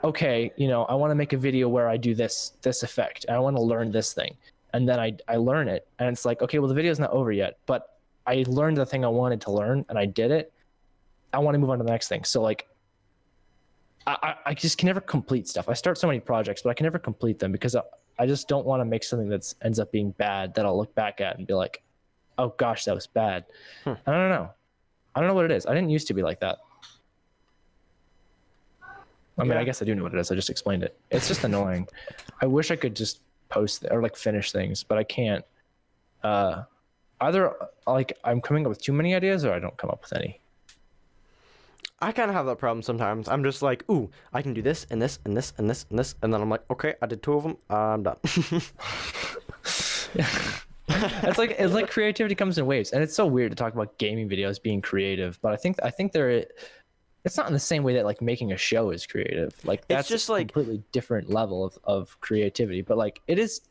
A: okay, I want to make a video where I do this effect, and I want to learn this thing, and then I learn it, and it's like, okay, well the video's not over yet, but I learned the thing I wanted to learn, and I did it. I want to move on to the next thing. So like, I just can never complete stuff. I start so many projects, but I can never complete them because I just don't want to make something that ends up being bad that I'll look back at and be like, oh gosh, that was bad. I don't know what it is. I didn't used to be like that. I mean, I guess I do know what it is. I just explained it. It's just annoying. I wish I could just post or like finish things, but I can't. Either like I'm coming up with too many ideas, or I don't come up with any.
B: I kind of have that problem sometimes. I'm just like, ooh, I can do this and this and this and this and this, and then I'm like, okay, I did 2 of them. I'm done.
A: It's like creativity comes in waves, and it's so weird to talk about gaming videos being creative, but I think they're. It's not in the same way that like making a show is creative. Like that's
B: just
A: a
B: like
A: completely different level of creativity. But like it is,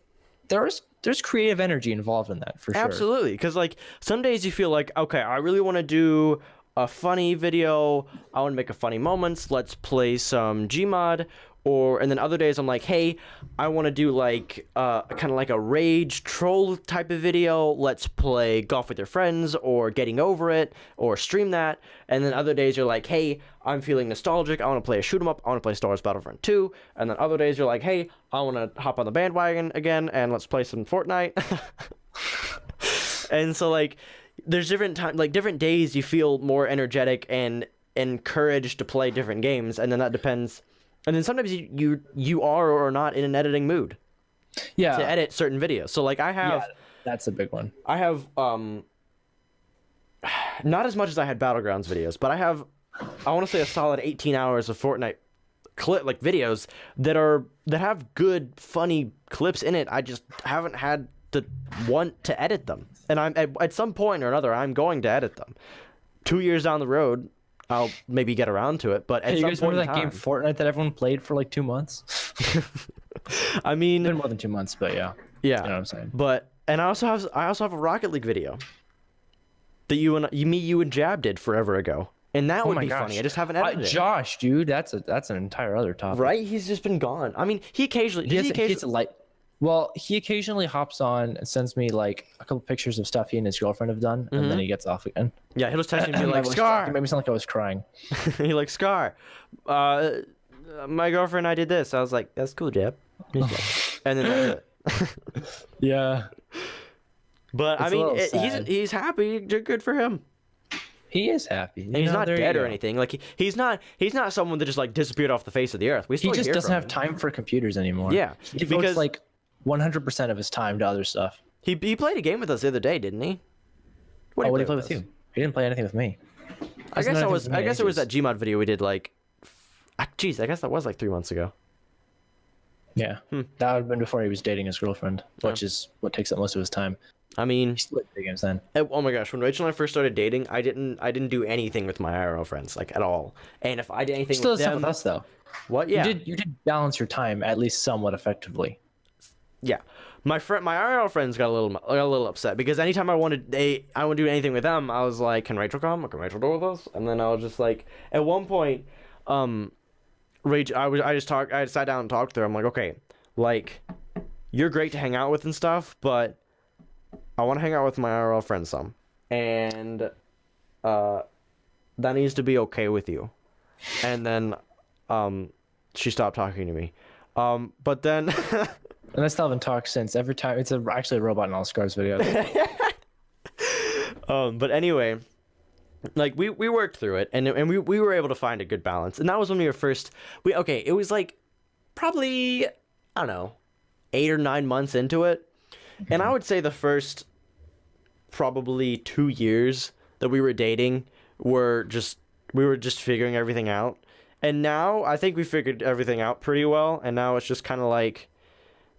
A: there's creative energy involved in that for sure.
B: Absolutely, because like some days you feel like, okay, I really want to do a funny video. I want to make a funny moments. Let's play some Gmod. And then other days I'm like, hey, I want to do like kind of like a rage troll type of video. Let's play Golf with Your Friends or Getting Over It or stream that. And then other days you're like, hey, I'm feeling nostalgic. I want to play a shoot 'em up. I want to play Star Wars Battlefront 2. And then other days you're like, hey, I want to hop on the bandwagon again and let's play some Fortnite. And so like there's different times, like different days you feel more energetic and encouraged to play different games, and then that depends. And then sometimes you are or are not in an editing mood.
A: Yeah.
B: To edit certain videos. So like I have.
A: Yeah, that's a big one.
B: I have not as much as I had Battlegrounds videos, but I want to say a solid 18 hours of Fortnite videos that have good funny clips in it. I just haven't had to want to edit them. And I'm at some point or another I'm going to edit them. 2 years down the road, I'll maybe get around to it. But at
A: Hey, you
B: some
A: guys
B: point
A: remember
B: in
A: that game
B: time,
A: Fortnite that everyone played for like 2 months?
B: I
A: Been
B: mean,
A: more than 2 months, but yeah.
B: yeah.
A: You know what I'm saying?
B: But and I also have a Rocket League video that you and Jab did forever ago, and that would
A: my
B: be
A: gosh.
B: funny. I just haven't edited it.
A: Josh, dude, that's an entire other topic.
B: Right? He's just been gone. I mean, he occasionally.
A: He has a light. Well, he occasionally hops on and sends me like a couple pictures of stuff he and his girlfriend have done, and then he gets off again.
B: Yeah, he'll just text me and be
A: He
B: like, Scar.
A: made me sound like I was crying.
B: He like, Scar. My girlfriend and I did this. I was like, that's cool, Jeb. And then that's it.
A: Yeah.
B: But I
A: It's a
B: mean,
A: little sad.
B: he's happy. Good for him.
A: He is happy.
B: And he's not dead or anything. Like he's not someone that just like disappeared off the face of the earth. We
A: He
B: still
A: just
B: hear
A: doesn't
B: from
A: have
B: him.
A: time for computers anymore.
B: Yeah,
A: He devotes
B: because
A: like 100% of his time to other stuff.
B: he played a game with us the other day, didn't he?
A: What did he play
B: with
A: with
B: us?
A: you? He didn't play anything with me.
B: I guess
A: Hasn't done
B: it
A: anything
B: was.
A: with me
B: I
A: in
B: guess it was
A: ages.
B: that Gmod video we did like. Jeez, I guess that was like 3 months ago.
A: Yeah, that would have been before he was dating his girlfriend, which is what takes up most of his time.
B: I mean,
A: He still played video games then.
B: oh my gosh, when Rachel and I first started dating, I didn't do anything with my IRL friends like at all. And if I did anything
A: Still
B: with
A: does stuff
B: them,
A: with us though.
B: what? Yeah,
A: You did balance your time at least somewhat effectively.
B: yeah. My IRL friends got a little upset because anytime I wanted to do anything with them, I was like, "Can Rachel come? Can Rachel do with us?" And then I was just like, at one point, Rachel, I sat down and talked to her. I'm like, okay, like, you're great to hang out with and stuff, but I want to hang out with my IRL friends some, and that needs to be okay with you. And then, she stopped talking to me. But then.
A: And I still haven't talked since. Every time it's actually a robot in all Scar's videos.
B: But anyway, like we worked through it, and we were able to find a good balance, and that was when we were first. It was like probably, I don't know, 8 or 9 months into it, and I would say the first probably 2 years that we were dating we were just figuring everything out, and now I think we figured everything out pretty well, and now it's just kind of like,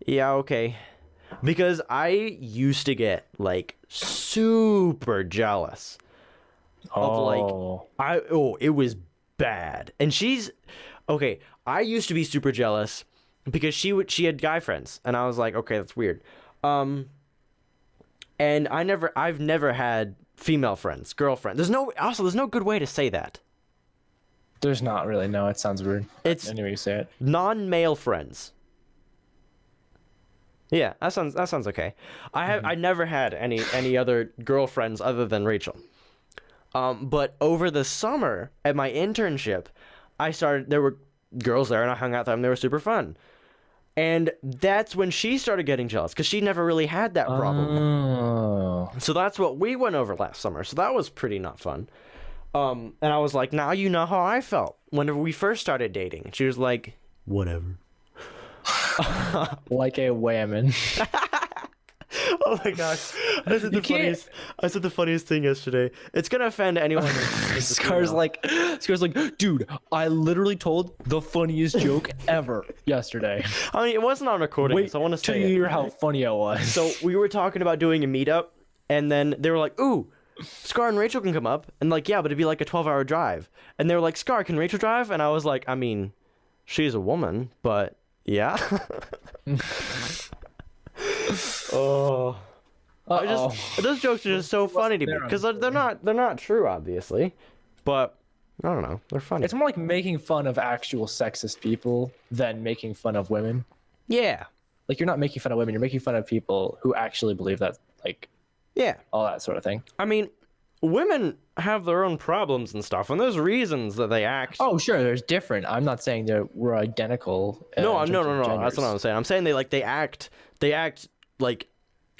B: yeah, okay. Because I used to get like super jealous of it was bad. And she's okay, I used to be super jealous because she had guy friends, and I was like, okay, that's weird. And I've never had female friends, girlfriend. There's no good way to say that.
A: There's not really. No, it sounds weird.
B: It's
A: Anyway, you say it.
B: non-male friends. Yeah, that sounds okay. I never had any other girlfriends other than Rachel. But over the summer at my internship, there were girls there, and I hung out with them. They were super fun. And that's when she started getting jealous because she never really had that problem.
A: Oh.
B: So that's what we went over last summer. So that was pretty not fun. And I was like, now you know how I felt whenever we first started dating. And she was like, whatever.
A: Like a whammon.
B: Oh my gosh. I said the funniest thing yesterday. It's gonna offend anyone.
A: Scar's like, dude, I literally told the funniest joke ever yesterday.
B: I mean, it wasn't on recording,
A: Wait
B: so I want to
A: till
B: say
A: you
B: it.
A: hear how funny I was.
B: So we were talking about doing a meetup, and then they were like, ooh, Scar and Rachel can come up. And like, yeah, but it'd be like a 12-hour drive. And they were like, Scar, can Rachel drive? And I was like, I mean, she's a woman, but yeah. Oh. Those jokes are just so funny to me because they're not true, obviously, but I don't know, they're funny.
A: It's more like making fun of actual sexist people than making fun of women.
B: Yeah,
A: Like, you're not making fun of women, you're making fun of people who actually believe that, like,
B: yeah.
A: all that sort of thing.
B: I mean, women have their own problems and stuff, and there's reasons that they act.
A: Oh, sure, there's different. I'm not saying we're identical.
B: No.
A: in terms of
B: That's what
A: genders.
B: I'm saying. I'm saying they act like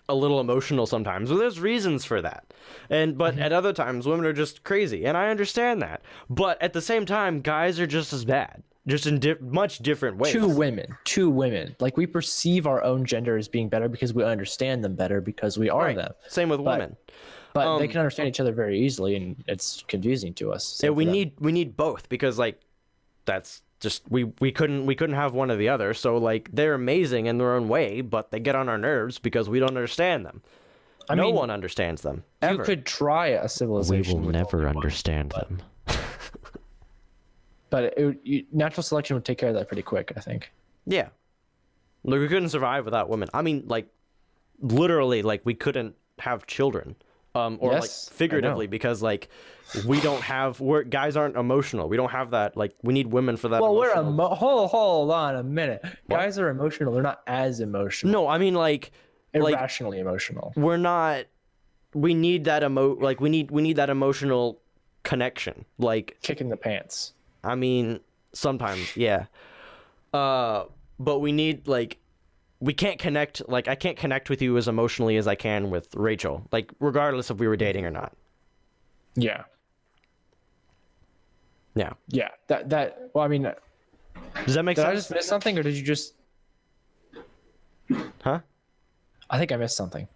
B: a little emotional sometimes. Well, there's reasons for that. But at other times, women are just crazy, and I understand that. But at the same time, guys are just as bad, just in much different ways.
A: Two women. Like, we perceive our own gender as being better because we understand them better because we are
B: Right.
A: them.
B: Same with women.
A: But they can understand each other very easily, and it's confusing to us.
B: Yeah,
A: Same
B: we
A: for them.
B: need both because like that's just we couldn't have one or the other. So like they're amazing in their own way, but they get on our nerves because we don't understand them. No one understands them.
A: You
B: Ever.
A: could try a civilization. with only one,
B: understand them.
A: but natural selection would take care of that pretty quick, I think.
B: Yeah. Like, we couldn't survive without women. I mean, like, literally, like, we couldn't have children. Or,
A: Yes,
B: like, figuratively, because, like, we don't have... guys aren't emotional. We don't have that. Like, we need women for that.
A: Well,
B: emotional...
A: hold on a minute. Guys are emotional. They're not as emotional.
B: No, I mean, like...
A: Irrationally emotional.
B: We're not... We need that we need that emotional connection. Like...
A: Kicking the pants.
B: I mean, sometimes, yeah. But we need, like... We can't connect, like, I can't connect with you as emotionally as I can with Rachel. Like, regardless if we were dating or not.
A: Yeah.
B: Yeah.
A: Yeah. Well, I mean...
B: Does that make
A: Did
B: sense?
A: I just miss something, or did you just...
B: Huh?
A: I think I missed something.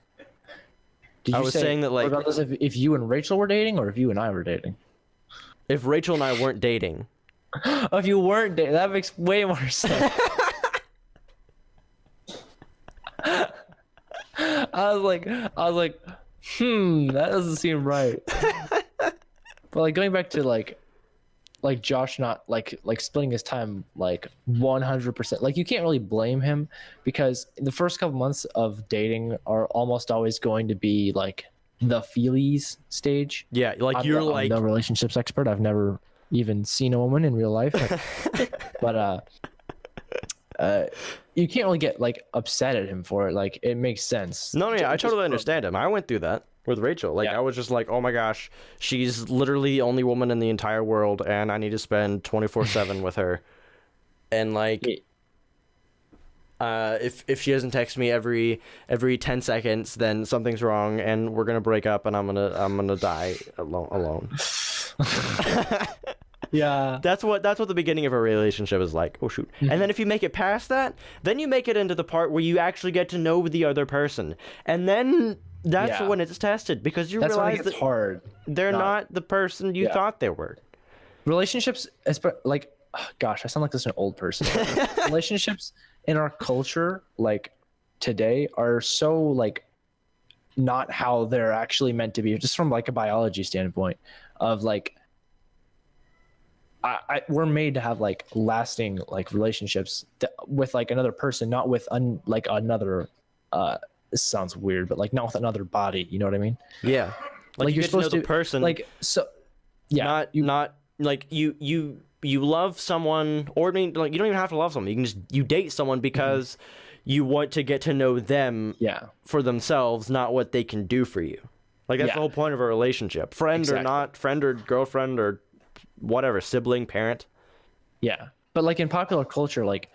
A: Did
B: I
A: you
B: was
A: say,
B: saying that, like...
A: regardless if you and Rachel were dating, or if you and I were dating?
B: If Rachel and I weren't dating...
A: If you weren't dating, that makes way more sense. I was like, that doesn't seem right. But like going back to like Josh not like splitting his time like 100%. Like you can't really blame him because the first couple months of dating are almost always going to be like the feelies stage.
B: Yeah, like
A: I'm no relationships expert. I've never even seen a woman in real life. But you can't really get like upset at him for it. Like it makes sense.
B: No, yeah, I totally understand him. I went through that with Rachel. Like I was just like, oh my gosh, she's literally the only woman in the entire world, and I need to spend 24/7 with her. And like, if she doesn't text me every 10 seconds, then something's wrong, and we're gonna break up, and I'm gonna die alone.
A: Yeah,
B: that's what the beginning of a relationship is like. Oh shoot. And then if you make it past that, then you make it into the part where you actually get to know the other person, and then that's when it's tested, because you realize that
A: hard.
B: They're not the person you thought they were.
A: Relationships, like, oh, gosh, I sound like this an old person. Relationships in our culture, like today, are so like not how they're actually meant to be, just from like a biology standpoint of like. We're made to have like lasting like relationships with like another person, not with like another. This sounds weird, but like not with another body. You know what I mean?
B: Yeah, like you're supposed to know the person.
A: Like so, yeah.
B: Not like you love someone, or I mean, like you don't even have to love someone. You can just date someone because you want to get to know them. For themselves, not what they can do for you. Like that's the whole point of a relationship, friend or not, friend or girlfriend or whatever, sibling, parent. Yeah,
A: but like in popular culture, like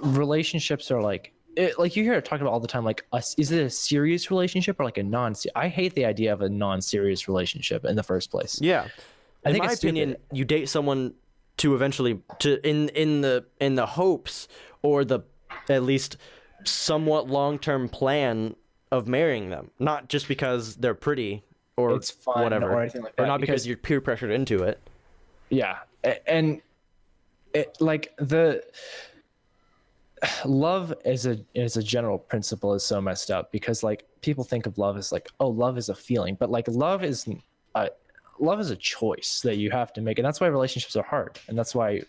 A: relationships are like like you hear it talked about all the time. Like, is it a serious relationship or like a I hate the idea of a non-serious relationship in the first place.
B: Yeah, in my opinion, you date someone to eventually in the hopes or the at least somewhat long-term plan of marrying them, not just because they're pretty or
A: it's fun
B: whatever,
A: or anything like that,
B: or not because you're peer pressured into it.
A: Yeah, and it like the love as a general principle is so messed up because like people think of love as like, oh, love is a feeling, but like love is a choice that you have to make, and that's why relationships are hard, and that's why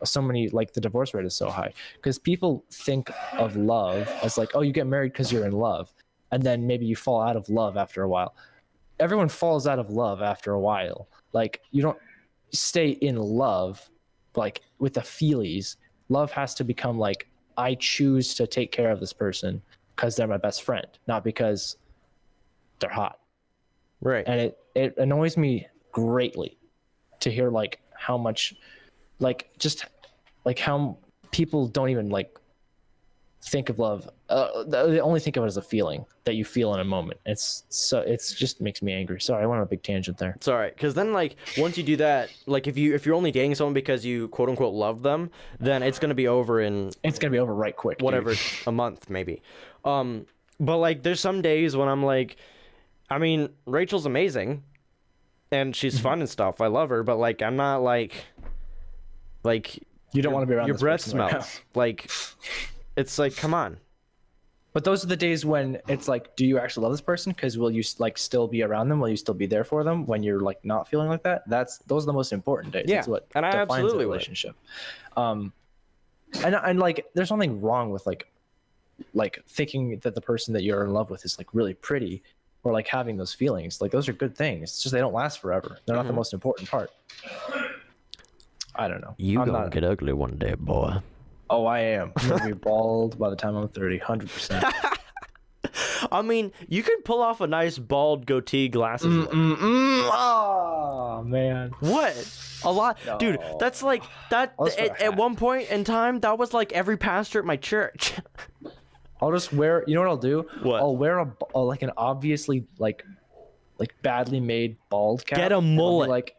A: so many like the divorce rate is so high, because people think of love as like, oh, you get married because you're in love, and then maybe you fall out of love after a while. Everyone falls out of love after a while. Like you don't stay in love like with the feelies. Love has to become like, I choose to take care of this person because they're my best friend, not because they're hot.
B: Right.
A: And it annoys me greatly to hear like how much like just like how people don't even like think of love. They only think of it as a feeling that you feel in a moment. It's just makes me angry. Sorry, I went on a big tangent there.
B: It's all right, because then like once you do that, like if you're only dating someone because you quote unquote love them, then it's gonna be over
A: right quick.
B: Whatever,
A: dude.
B: A month maybe. But like there's some days when I'm like, I mean, Rachel's amazing, and she's fun and stuff. I love her, but like I'm not like you
A: don't want to be around
B: your
A: this
B: breath
A: person right
B: smells like. It's like, come on.
A: But those are the days when it's like, do you actually love this person? Because will you like still be around them? Will you still be there for them when you're like not feeling like that? Those are the most important days.
B: Yeah,
A: That's what
B: and I
A: defines
B: absolutely
A: a
B: would.
A: relationship. And like, there's nothing wrong with like thinking that the person that you're in love with is like really pretty, or like having those feelings. Like those are good things. It's just they don't last forever. They're not the most important part. I don't know.
B: You
A: I'm
B: gonna
A: not.
B: get ugly one day, boy.
A: Oh, I am. I'm gonna be bald by the time I'm 30, 100%.
B: I mean, you could pull off a nice bald goatee glasses look.
A: Oh man.
B: What? A lot, dude.
A: No.
B: That's like that.
A: I'll just wear a
B: At
A: hat.
B: one point in time, that was like every pastor at my church.
A: I'll just wear. You know what I'll do?
B: What?
A: I'll wear like an obviously like badly made bald cap.
B: Get a
A: and I'll be
B: mullet.
A: like,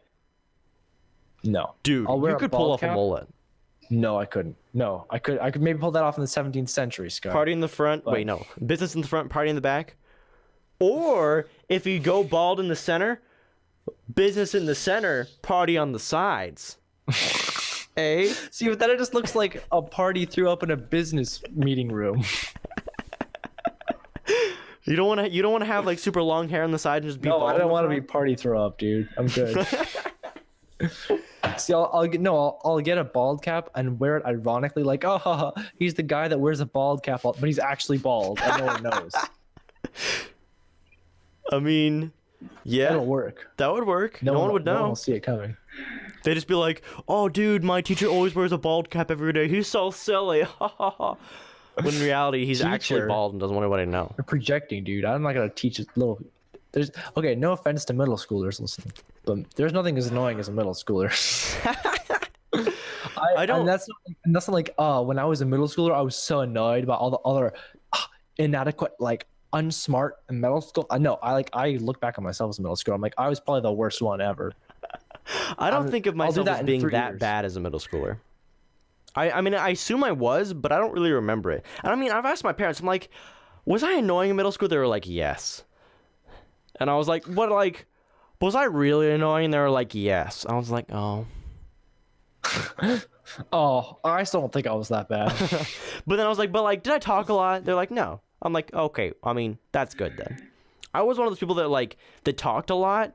A: no,
B: Dude,
A: I'll wear
B: you
A: a
B: could pull
A: bald
B: off
A: cap.
B: a mullet.
A: No, I couldn't. No, I could. I could maybe pull that off in the 17th century, Scott.
B: Party in the front. Wait, no. Business in the front, party in the back. Or if you go bald in the center, business in the center, party on the sides. Eh?
A: See, but then it just looks like a party threw up in a business meeting room.
B: You don't want to have like super long hair on the side and just be
A: No,
B: bald.
A: I
B: in
A: don't
B: the
A: want to
B: front?
A: be party throw up, dude. I'm good. See, I'll get a bald cap and wear it ironically, like, oh, haha, he's the guy that wears a bald cap, but he's actually bald, and no one knows.
B: I mean, yeah,
A: That'll work.
B: that would work. No one would
A: No one
B: know.
A: will see it coming.
B: They'd just be like, "Oh, dude, my teacher always wears a bald cap every day. He's so silly." When in reality, he's actually
A: Teacher.
B: bald and doesn't want anybody to know.
A: You're projecting, dude. I'm not gonna teach a little. There's okay. No offense to middle schoolers listening, but there's nothing as annoying as a middle schooler.
B: I don't-
A: And that's not like when I was a middle schooler, I was so annoyed about all the other inadequate, like unsmart in middle school. I know. I look back at myself as a middle schooler. I'm like, I was probably the worst one ever.
B: I don't think of
A: I'll do
B: myself
A: that
B: as
A: in
B: being
A: 3
B: that
A: years.
B: bad as a middle schooler. I mean, I assume I was, but I don't really remember it. And I mean, I've asked my parents, I'm like, was I annoying in middle school? They were like, yes. And I was like, what, like, was I really annoying? They were like, yes. I was like, oh.
A: Oh, I still don't think I was that bad.
B: But then I was like, but like, did I talk a lot? They're like, no. I'm like, okay, I mean, that's good then. I was one of those people that talked a lot,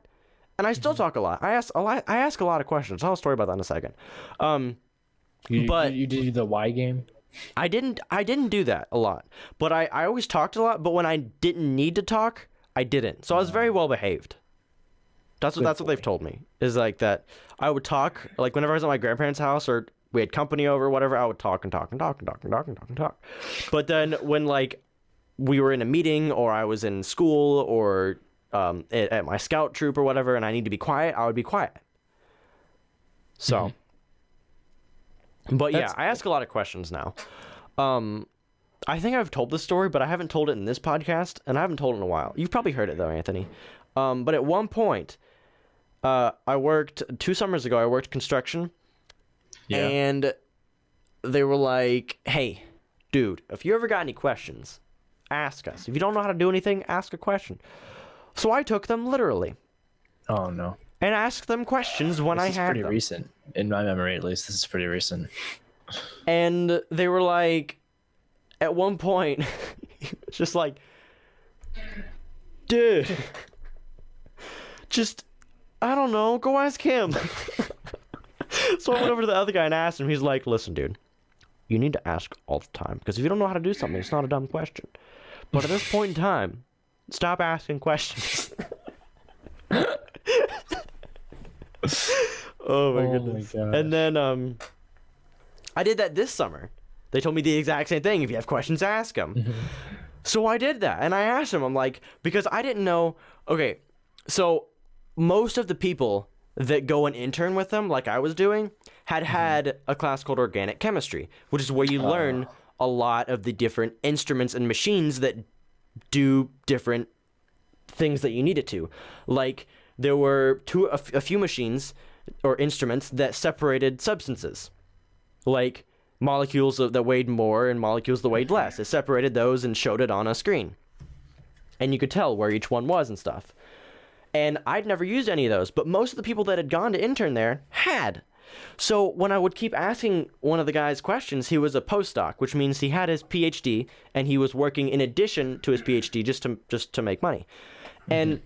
B: and I still talk a lot. I ask a lot of questions. I'll tell a story about that in a second. But-
A: you did the Y game.
B: I didn't do that a lot, but I always talked a lot. But when I didn't need to talk, I didn't. So I was very well behaved. That's what they've told me, is like that I would talk, like whenever I was at my grandparents' house or we had company over, whatever, I would talk and talk and talk and talk and talk and talk and talk. But then when like we were in a meeting or I was in school or at my scout troop or whatever, and I need to be quiet, I would be quiet. So, but yeah, I ask a lot of questions now. I think I've told this story, but I haven't told it in this podcast, and I haven't told it in a while. You've probably heard it though, Anthony. But at one point, I worked 2 summers ago. I worked construction, and they were like, "Hey, dude, if you ever got any questions, ask us. If you don't know how to do anything, ask a question." So I took them literally
A: Oh no.
B: and asked them questions when I
A: This is
B: had
A: pretty
B: them.
A: recent in my memory, at least. This is pretty recent.
B: And they were like, at one point, just like, dude, just, I don't know, go ask him. So I went over to the other guy and asked him. He's like, listen, dude, you need to ask all the time, because if you don't know how to do something, it's not a dumb question. But at this point in time, stop asking questions. Oh my goodness.
A: gosh.
B: And then I did that this summer. They told me the exact same thing. If you have questions, ask them. So I did that, and I asked them. I'm like, because I didn't know. Okay, so most of the people that go and intern with them, like I was doing, had a class called organic chemistry, which is where you learn a lot of the different instruments and machines that do different things that you need it to. Like there were a few machines or instruments that separated substances, like molecules that weighed more and molecules that weighed less. It separated those and showed it on a screen, and you could tell where each one was and stuff. And I'd never used any of those, but most of the people that had gone to intern there had. So when I would keep asking one of the guys questions, he was a postdoc, which means he had his PhD and he was working in addition to his PhD just to make money. And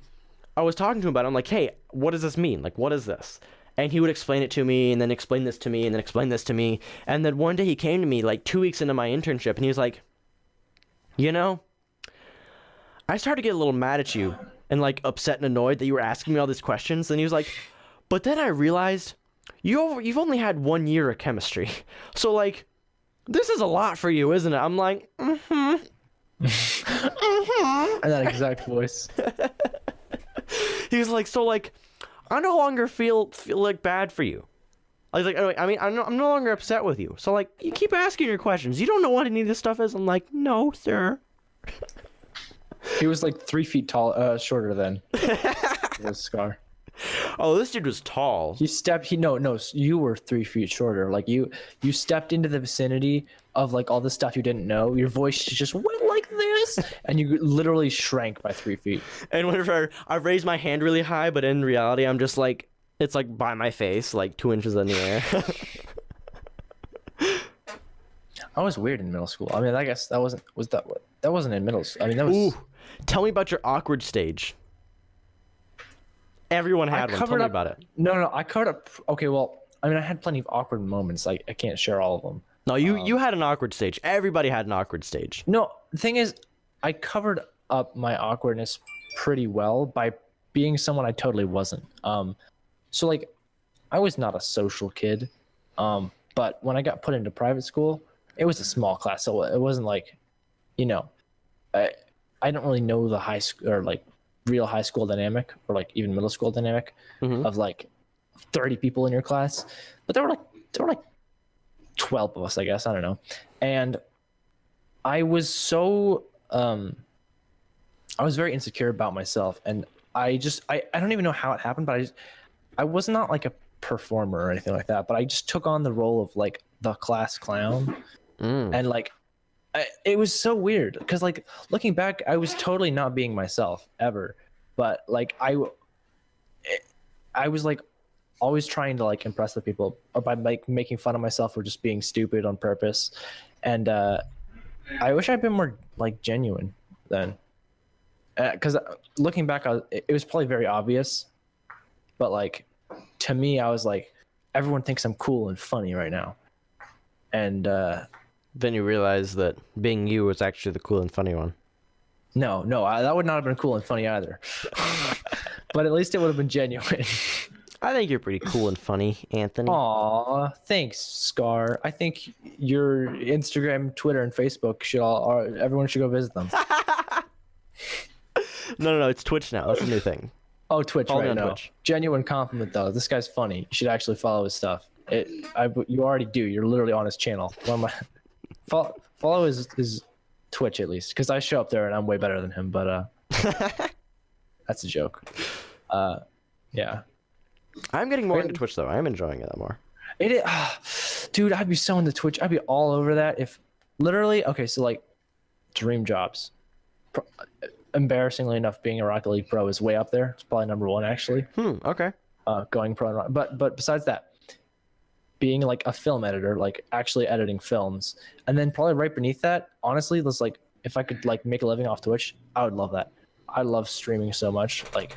B: I was talking to him about it. I'm like, hey, what does this mean? Like, what is this? And he would explain it to me, and then explain this to me, and then explain this to me. And then one day he came to me like 2 weeks into my internship, and he was like, you know, I started to get a little mad at you and like upset and annoyed that you were asking me all these questions. And he was like, but then I realized you've only had 1 year of chemistry. So like, this is a lot for you, isn't it? I'm like, mm-hmm.
A: And that exact voice.
B: He was like, so like, I no longer feel like bad for you. I was like, I mean, I'm no longer upset with you. So like, you keep asking your questions. You don't know what any of this stuff is. I'm like, no, sir.
A: He was like 3 feet tall, shorter than was Scar.
B: Oh, this dude was tall.
A: No, you were 3 feet shorter. Like you stepped into the vicinity of like all the stuff you didn't know. Your voice just went like this, and you literally shrank by 3 feet.
B: And whenever I raised my hand really high, but in reality, I'm just like, it's like by my face, like 2 inches in the air.
A: I was weird in middle school. I mean, I guess that wasn't in middle school. I mean, that was.
B: Ooh, tell me about your awkward stage. Everyone had one. Tell me about it.
A: No, I covered up. Okay, well, I mean, I had plenty of awkward moments. Like, I can't share all of them.
B: No, you had an awkward stage. Everybody had an awkward stage.
A: No, the thing is, I covered up my awkwardness pretty well by being someone I totally wasn't. So like, I was not a social kid. But when I got put into private school, it was a small class, so it wasn't like, you know, I don't really know the high school or like real high school dynamic or like even middle school dynamic of like 30 people in your class, but there were like 12 of us, I guess. I don't know. And I was so I was very insecure about myself, and I don't even know how it happened, but I was not like a performer or anything like that, but I just took on the role of like the class clown. And like it was so weird because like looking back, I was totally not being myself ever, but like I was like always trying to like impress the people, or by like making fun of myself or just being stupid on purpose. And I wish I'd been more like genuine then, because looking back, it was probably very obvious, but like to me, I was like, everyone thinks I'm cool and funny right now, and
B: then you realize that being you was actually the cool and funny one.
A: No, that would not have been cool and funny either. But at least it would have been genuine.
B: I think you're pretty cool and funny, Anthony.
A: Aw, thanks, Scar. I think your Instagram, Twitter, and Facebook everyone should go visit them.
B: No, it's Twitch now. That's a new thing.
A: Oh, Twitch,
B: Follow me
A: right
B: on
A: now.
B: Twitch.
A: Genuine compliment though. This guy's funny. You should actually follow his stuff. You already do. You're literally on his channel. Follow his Twitch at least, because I show up there and I'm way better than him. But that's a joke. Yeah.
B: I'm getting more into Twitch though. I'm enjoying it more.
A: It is, dude. I'd be so into Twitch. I'd be all over that if literally. Okay, so like, dream jobs. Embarrassingly enough, being a Rocket League pro is way up there. It's probably number one actually.
B: Okay.
A: Going pro, but besides that, being like a film editor, like actually editing films, and then probably right beneath that, honestly, there's like, if I could like make a living off Twitch, I would love that. I love streaming so much. Like,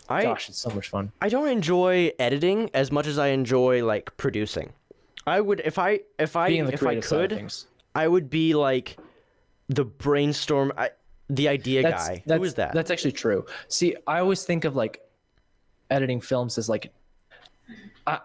A: gosh, it's so much fun.
B: I don't enjoy editing as much as I enjoy like producing. I would if I could, I would be like the brainstorm, the idea guy. Who is that?
A: That's actually true. See, I always think of like editing films as like,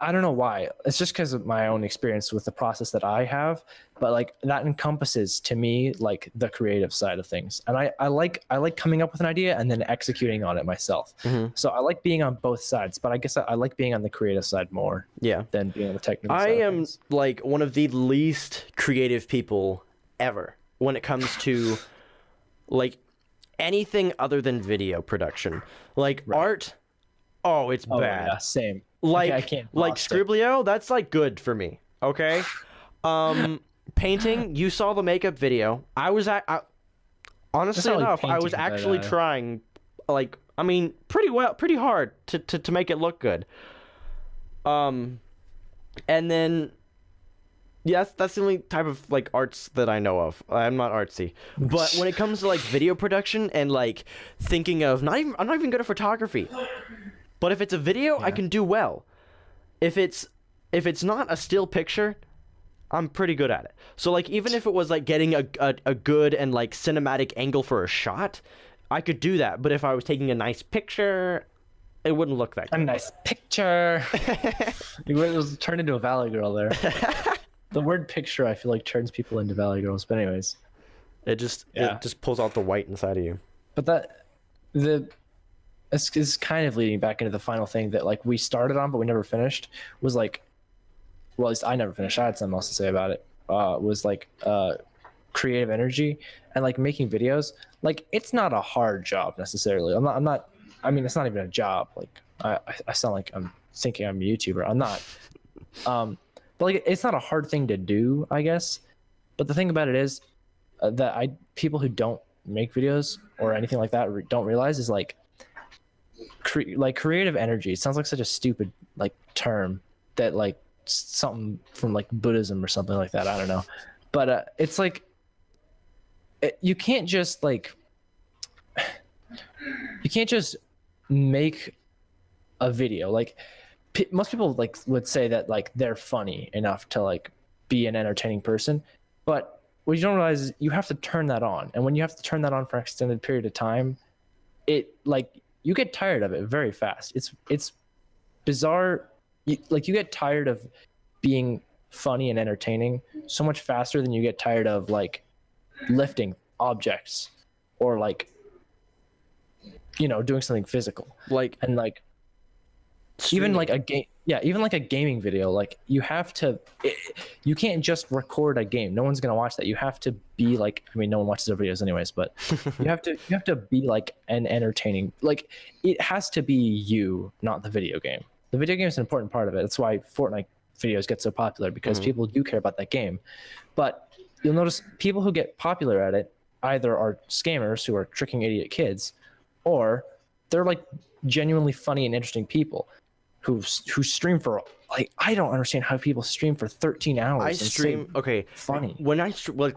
A: I don't know why. It's just because of my own experience with the process that I have, but like that encompasses to me like the creative side of things. And I like coming up with an idea and then executing on it myself. So I like being on both sides, but I guess I like being on the creative side more than being on the technical side. I am
B: like one of the least creative people ever when it comes to like anything other than video production. Like art, it's bad.
A: Yeah, same.
B: Like,
A: I can't
B: like Scriblio, that's like good for me. Okay. Painting, you saw the makeup video. Honestly enough, I was actually trying, like, I mean, pretty hard to make it look good. And then, yes, that's the only type of like arts that I know of. I'm not artsy, but when it comes to like video production and like thinking of I'm not even good at photography. But if it's a video, I can do well. If it's not a still picture, I'm pretty good at it. So like even if it was like getting a good and like cinematic angle for a shot, I could do that. But if I was taking a nice picture, it wouldn't look that good.
A: A nice picture. It was turned into a Valley Girl there. The word picture, I feel like, turns people into Valley Girls. But anyways,
B: it just pulls out the white inside of you.
A: But this is kind of leading back into the final thing that like we started on but we never finished, was like, well, at least I never finished, I had something else to say about it, was like creative energy and like making videos. Like it's not a hard job necessarily. I'm not I mean, it's not even a job. Like I sound like I'm thinking I'm a YouTuber. I'm not. But like it's not a hard thing to do, I guess. But the thing about it is that people who don't make videos or anything like that don't realize is like creative energy. It sounds like such a stupid like term that like something from like Buddhism or something like that. I don't know, but it's like you can't just make a video. Like most people like would say that like they're funny enough to like be an entertaining person, but what you don't realize is you have to turn that on, and when you have to turn that on for an extended period of time, it like you get tired of it very fast. It's bizarre. You get tired of being funny and entertaining so much faster than you get tired of like lifting objects or like doing something physical.
B: Like
A: and like even like a game, even like a gaming video, like you can't just record a game. No one's gonna watch that. You have to be like, I mean, no one watches our videos anyways, but you have to be like an entertaining, like it has to be you, not the video game. The video game is an important part of it. That's why Fortnite videos get so popular, because people do care about that game. But you'll notice people who get popular at it either are scammers who are tricking idiot kids, or they're like genuinely funny and interesting people who stream for like, I don't understand how people stream for 13 hours.
B: I stream
A: funny.
B: When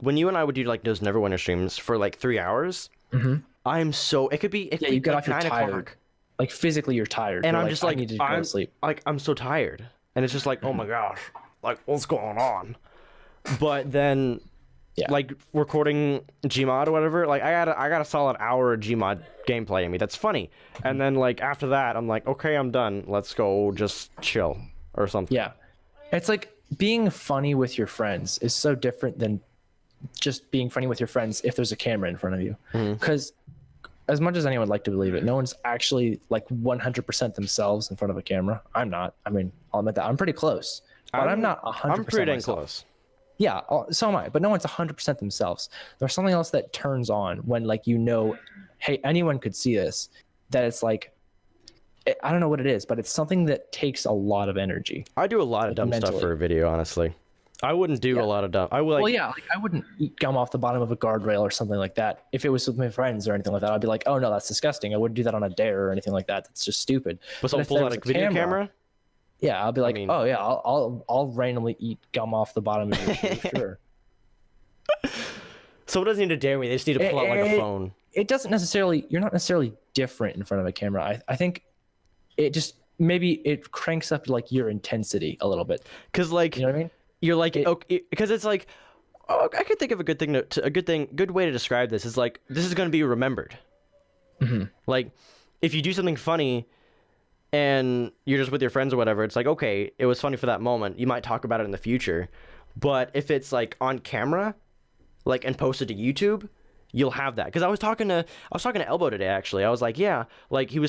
B: when you and I would do like those Neverwinter streams for like 3 hours, I'm so it could be
A: you get off,
B: like
A: you're
B: 9
A: tired.
B: o'clock.
A: Like physically you're tired,
B: and
A: you're
B: I'm just like,
A: I need to go to sleep.
B: Like I'm so tired, and it's just like, oh my gosh, like what's going on? But then like recording Gmod or whatever, like I got a solid hour of Gmod gameplay in me that's funny, and then like after that I'm like, okay, I'm done, let's go just chill or something.
A: Yeah, it's like being funny with your friends is so different than just being funny with your friends if there's a camera in front of you, because as much as anyone would like to believe it, no one's actually like 100% themselves in front of a camera. I'm not. I mean, I'll admit that I'm pretty close, but I'm not 100%.
B: I'm pretty dang
A: myself.
B: close.
A: Yeah, so am I. But no one's 100% themselves. There's something else that turns on when like hey, anyone could see this. That it's like, I don't know what it is, but it's something that takes a lot of energy.
B: I do a lot of dumb stuff for a video, honestly. I wouldn't do a lot of dumb. I would.
A: Well, yeah, like I wouldn't eat gum off the bottom of a guardrail or something like that. If it was with my friends or anything like that, I'd be like, oh no, that's disgusting. I wouldn't do that on a dare or anything like that. That's just stupid.
B: But someone pulls out a video camera?
A: Yeah, I'll be like, oh yeah, I'll randomly eat gum off the bottom of your shoe, sure.
B: Someone doesn't need to dare me. They just need to pull out like a phone.
A: It doesn't necessarily. You're not necessarily different in front of a camera. I think it just maybe it cranks up like your intensity a little bit.
B: Cause like,
A: you know what I mean?
B: You're like, okay, because it's like, oh, I could think of a good thing good way to describe this is like, this is going to be remembered. Like, if you do something funny and you're just with your friends or whatever, it's like, okay, it was funny for that moment. You might talk about it in the future. But if it's like on camera, like, and posted to YouTube, you'll have that. Because I was talking to Elbow today, actually. I was like, yeah, like I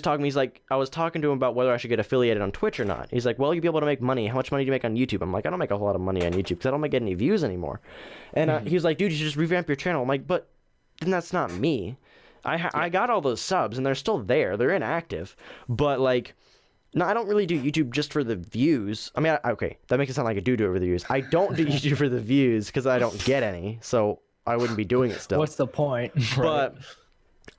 B: was talking to him about whether I should get affiliated on Twitch or not. He's like, well, you'll be able to make money. How much money do you make on YouTube? I'm like, I don't make a whole lot of money on YouTube because I don't get any views anymore. And he was like, dude, you should just revamp your channel. I'm like, but then that's not me. I got all those subs and they're still there. They're inactive. But like, no, I don't really do YouTube just for the views. I mean, okay, that makes it sound like I do it for the views. I don't do YouTube for the views because I don't get any. So I wouldn't be doing it still.
A: What's the point?
B: But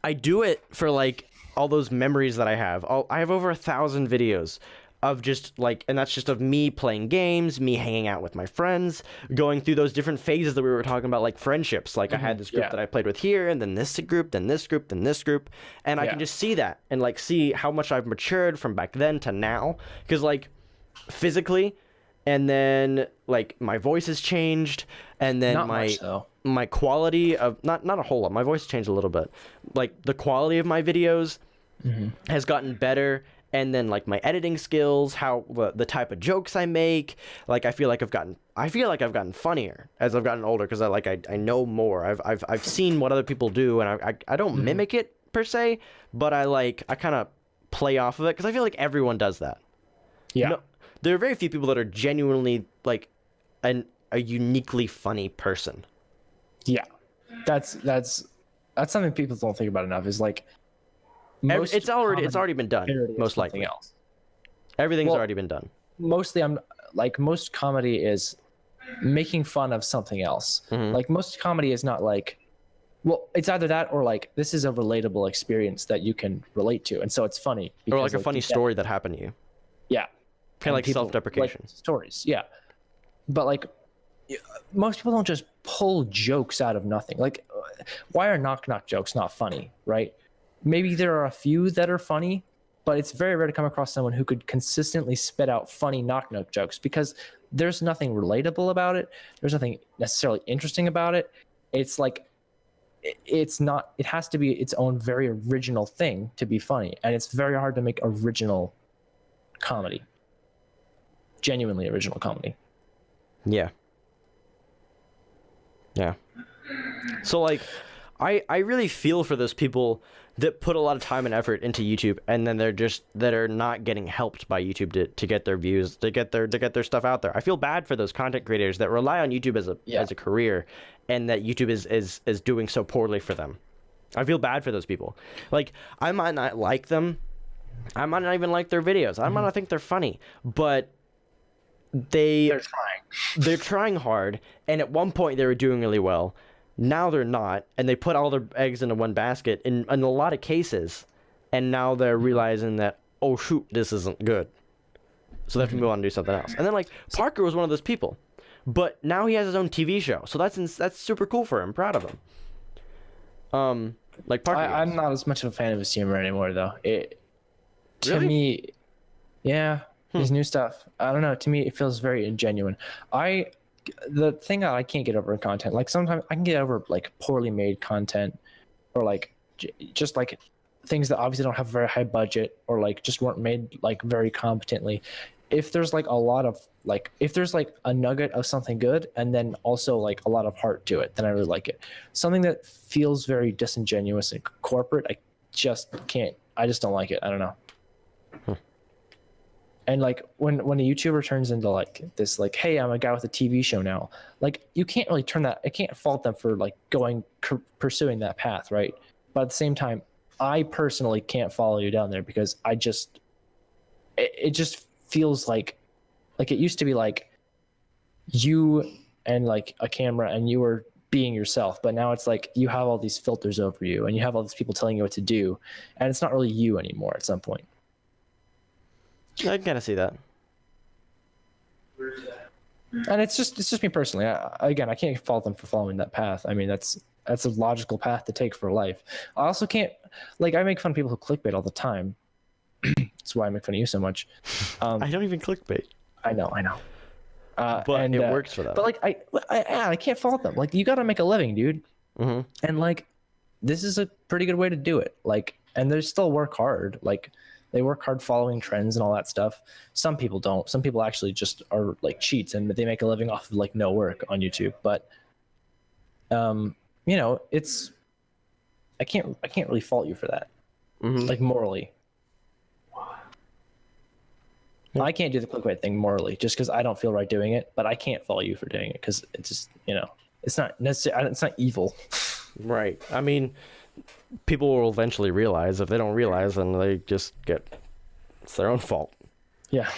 B: I do it for like all those memories that I have. I have over 1,000 videos of just like, and that's just of me playing games, me hanging out with my friends, going through those different phases that we were talking about, like friendships. Like I had this group that I played with here, and then this group, then this group, then this group, and I can just see that and like see how much I've matured from back then to now, because like physically, and then like my voice has changed, and then
A: Not much, though.
B: my quality of not a whole lot. My voice changed a little bit. Like the quality of my videos has gotten better, and then like my editing skills, how the type of jokes I make, like I feel like I've gotten funnier as I've gotten older, because I know more. I've seen what other people do, and I don't mimic it per se, but I kind of play off of it, because I feel like everyone does that.
A: Yeah.
B: No, there are very few people that are genuinely like a uniquely funny person.
A: Yeah. That's something people don't think about enough, is like
B: It's already been done, most likely.
A: Else.
B: Everything's already been done.
A: Mostly, most comedy is making fun of something else. Like most comedy is not like, well, it's either that or like this is a relatable experience that you can relate to, and so it's funny.
B: Or like a funny story that happened to you.
A: Yeah.
B: Kind of like self-deprecation.
A: Like stories, yeah. But like, most people don't just pull jokes out of nothing. Like, why are knock jokes not funny, right? Maybe there are a few that are funny, but it's very rare to come across someone who could consistently spit out funny knock jokes, because there's nothing relatable about it. There's nothing necessarily interesting about it. It's like, it has to be its own very original thing to be funny. And it's very hard to make original comedy. Genuinely original comedy.
B: Yeah. Yeah. So like, I really feel for those people that put a lot of time and effort into YouTube, and then that are not getting helped by YouTube to get their views, to get their stuff out there. I feel bad for those content creators that rely on YouTube as a career, and that YouTube is doing so poorly for them. I feel bad for those people. Like, I might not like them. I might not even like their videos. I might not think they're funny, but they're trying hard, and at one point they were doing really well. Now they're not, and they put all their eggs into one basket in a lot of cases, and now they're realizing that, oh shoot, this isn't good, so they have to move on and do something else. And then like Parker was one of those people, but now he has his own TV show, so that's super cool for him. I'm proud of him. Like Parker,
A: I'm not as much of a fan of his humor anymore, though. To
B: Really?
A: me, yeah, his new stuff, I don't know. To me, it feels very ingenuine. The thing that I can't get over in content, like sometimes I can get over like poorly made content, or like just like things that obviously don't have a very high budget, or like just weren't made like very competently. If there's like a lot of like, if there's like a nugget of something good, and then also like a lot of heart to it, then I really like it. Something that feels very disingenuous and corporate, I just don't like it. I don't know. And like when a YouTuber turns into like this, like, hey, I'm a guy with a TV show now, like you can't really turn that. I can't fault them for like pursuing that path, right? But at the same time, I personally can't follow you down there, because it just feels like it used to be like you and like a camera, and you were being yourself, but now it's like you have all these filters over you, and you have all these people telling you what to do, and it's not really you anymore at some point.
B: I can kind of see that.
A: And it's just me personally. I can't fault them for following that path. I mean, that's a logical path to take for life. I also can't, like, I make fun of people who clickbait all the time. That's why I make fun of you so much.
B: I don't even clickbait.
A: I know.
B: But it works for them.
A: But like, I can't fault them. Like, you got to make a living, dude.
B: Mm-hmm.
A: And like, this is a pretty good way to do it. Like, and they still work hard. Like, they work hard following trends and all that stuff. Some people don't. Some people actually just are like cheats, and they make a living off of like no work on YouTube. But, you know, I can't really fault you for that.
B: Mm-hmm.
A: Like morally.
B: Yeah.
A: I can't do the clickbait thing morally just because I don't feel right doing it, but I can't fault you for doing it because it's just, you know, it's not necessarily, it's not evil.
B: Right. I mean, people will eventually realize. If they don't realize, then they just it's their own fault.
A: Yeah.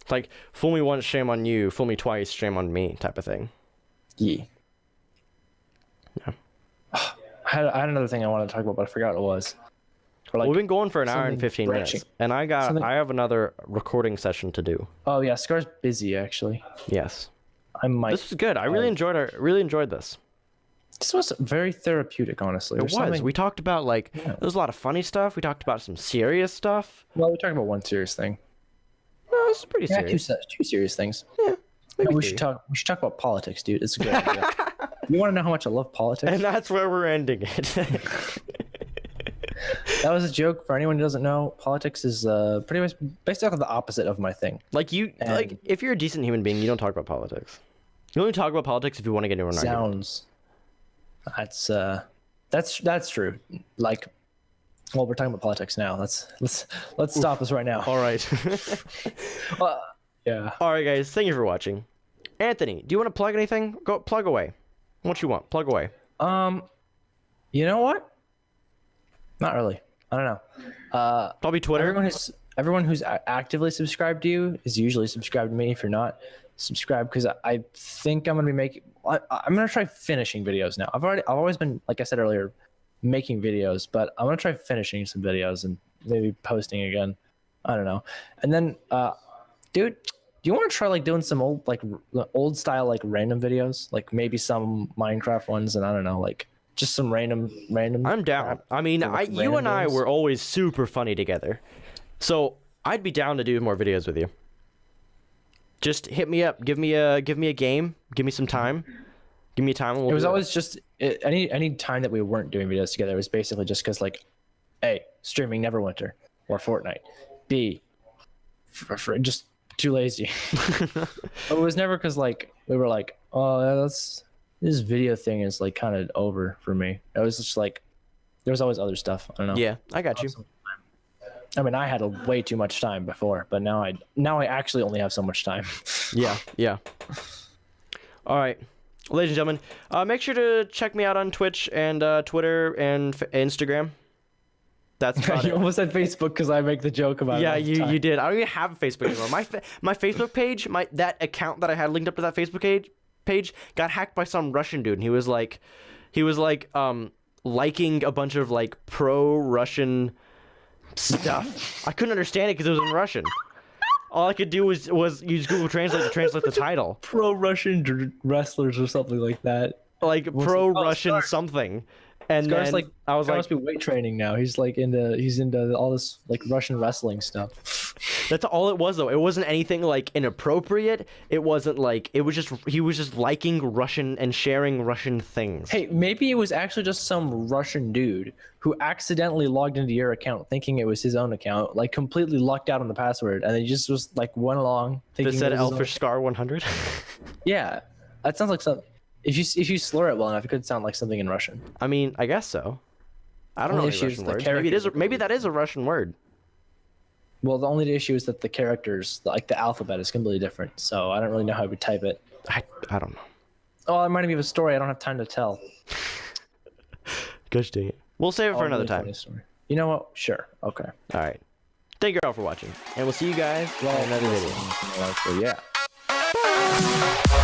B: It's like, fool me once, shame on you. Fool me twice, shame on me type of thing.
A: Yeah.
B: Yeah.
A: I had another thing I wanted to talk about, but I forgot what it was. Or
B: We've been going for an hour and
A: something
B: 15 minutes,
A: branching.
B: and
A: Something-
B: I have another recording session to do.
A: Oh yeah, Scar's busy actually.
B: Yes,
A: I might.
B: this was good. I really enjoyed this.
A: This was very therapeutic, honestly.
B: It
A: There's
B: was.
A: something-
B: We talked about there was a lot of funny stuff. We talked about some serious stuff.
A: Well, we talked about one serious thing.
B: No, this is pretty
A: Yeah,
B: serious.
A: two serious things.
B: Yeah, maybe
A: We
B: three.
A: should talk. We should talk about politics, dude. It's a good idea. You want to know how much I love politics?
B: And that's where we're ending it.
A: That was a joke for anyone who doesn't know. Politics is pretty much basically the opposite of my thing.
B: like if you're a decent human being, you don't talk about politics. You only talk about politics if you want to get into an argument.
A: Sounds. That's true. Like, well, we're talking about politics now. Let's stop this right now.
B: All right.
A: Yeah.
B: All right, guys. Thank you for watching. Anthony, do you want to plug anything? Go plug away. What you want? Plug away.
A: You know what? Not really. I don't know.
B: Probably Twitter.
A: Everyone who's actively subscribed to you is usually subscribed to me. If you're not, subscribe, because I think I'm gonna be making. I'm gonna try finishing videos now. I've always been, like I said earlier, making videos, but I'm gonna try finishing some videos and maybe posting again. I don't know. And then, dude, do you want to try like doing some old style like random videos, like maybe some Minecraft ones, and I don't know, like just some random.
B: I'm down.
A: crap
B: I mean,
A: for, like,
B: you
A: random
B: and I
A: games?
B: were always super funny together, so I'd be down to do more videos with you. Just hit me up. Give me a game. Give me some time. Give me time. And we'll
A: It was
B: do
A: always just any time that we weren't doing videos together. It was basically just because, like, A, streaming Neverwinter or Fortnite. B, for just too lazy. It was never because, like, we were like, oh, this video thing is like kind of over for me. It was just like there was always other stuff. I don't know.
B: Yeah, I got you.
A: I mean, I had way too much time before, but now I actually only have so much time.
B: Yeah. All right, ladies and gentlemen, make sure to check me out on Twitch and Twitter and Instagram. That's about
A: You
B: it.
A: almost said Facebook because I make the joke about
B: Yeah,
A: it. all the time.
B: you did. I don't even have a Facebook anymore. My Facebook page, that account that I had linked up to that Facebook page got hacked by some Russian dude, and he was like liking a bunch of like pro-Russian stuff. I couldn't understand it because it was in Russian. All I could do was use Google Translate to translate the title,
A: Pro-Russian wrestlers or something like that.
B: like
A: What's
B: pro-Russian
A: Scar?
B: something. And
A: Scar's
B: then
A: like,
B: I was
A: Scar
B: like,
A: must be weight training now. He's into all this like Russian wrestling stuff.
B: that's all it was though. It wasn't anything like inappropriate. It wasn't like, it was just, he was just liking Russian and sharing Russian things.
A: Hey, maybe it was actually just some Russian dude who accidentally logged into your account thinking it was his own account, like completely lucked out on the password, and he just was like went along thinking
B: That said
A: it was his own
B: Elfish Scar 100.
A: Yeah, that sounds like something. If you slur it well enough, it could sound like something in Russian.
B: I mean, I guess so. I don't know
A: Only
B: any
A: issue is
B: Russian
A: the
B: words. Maybe it is.
A: characters.
B: Maybe that is a Russian word.
A: Well, the only issue is that the characters, like the alphabet, is completely different. So I don't really know how I would type it.
B: I don't know.
A: Oh, it reminded me of a story I don't have time to tell.
B: Gosh dang it. We'll save it for
A: Oh,
B: another
A: really
B: time.
A: funny story. You know what? Sure. Okay.
B: All right. Thank you all for watching, and we'll see you guys in another video.
A: So yeah.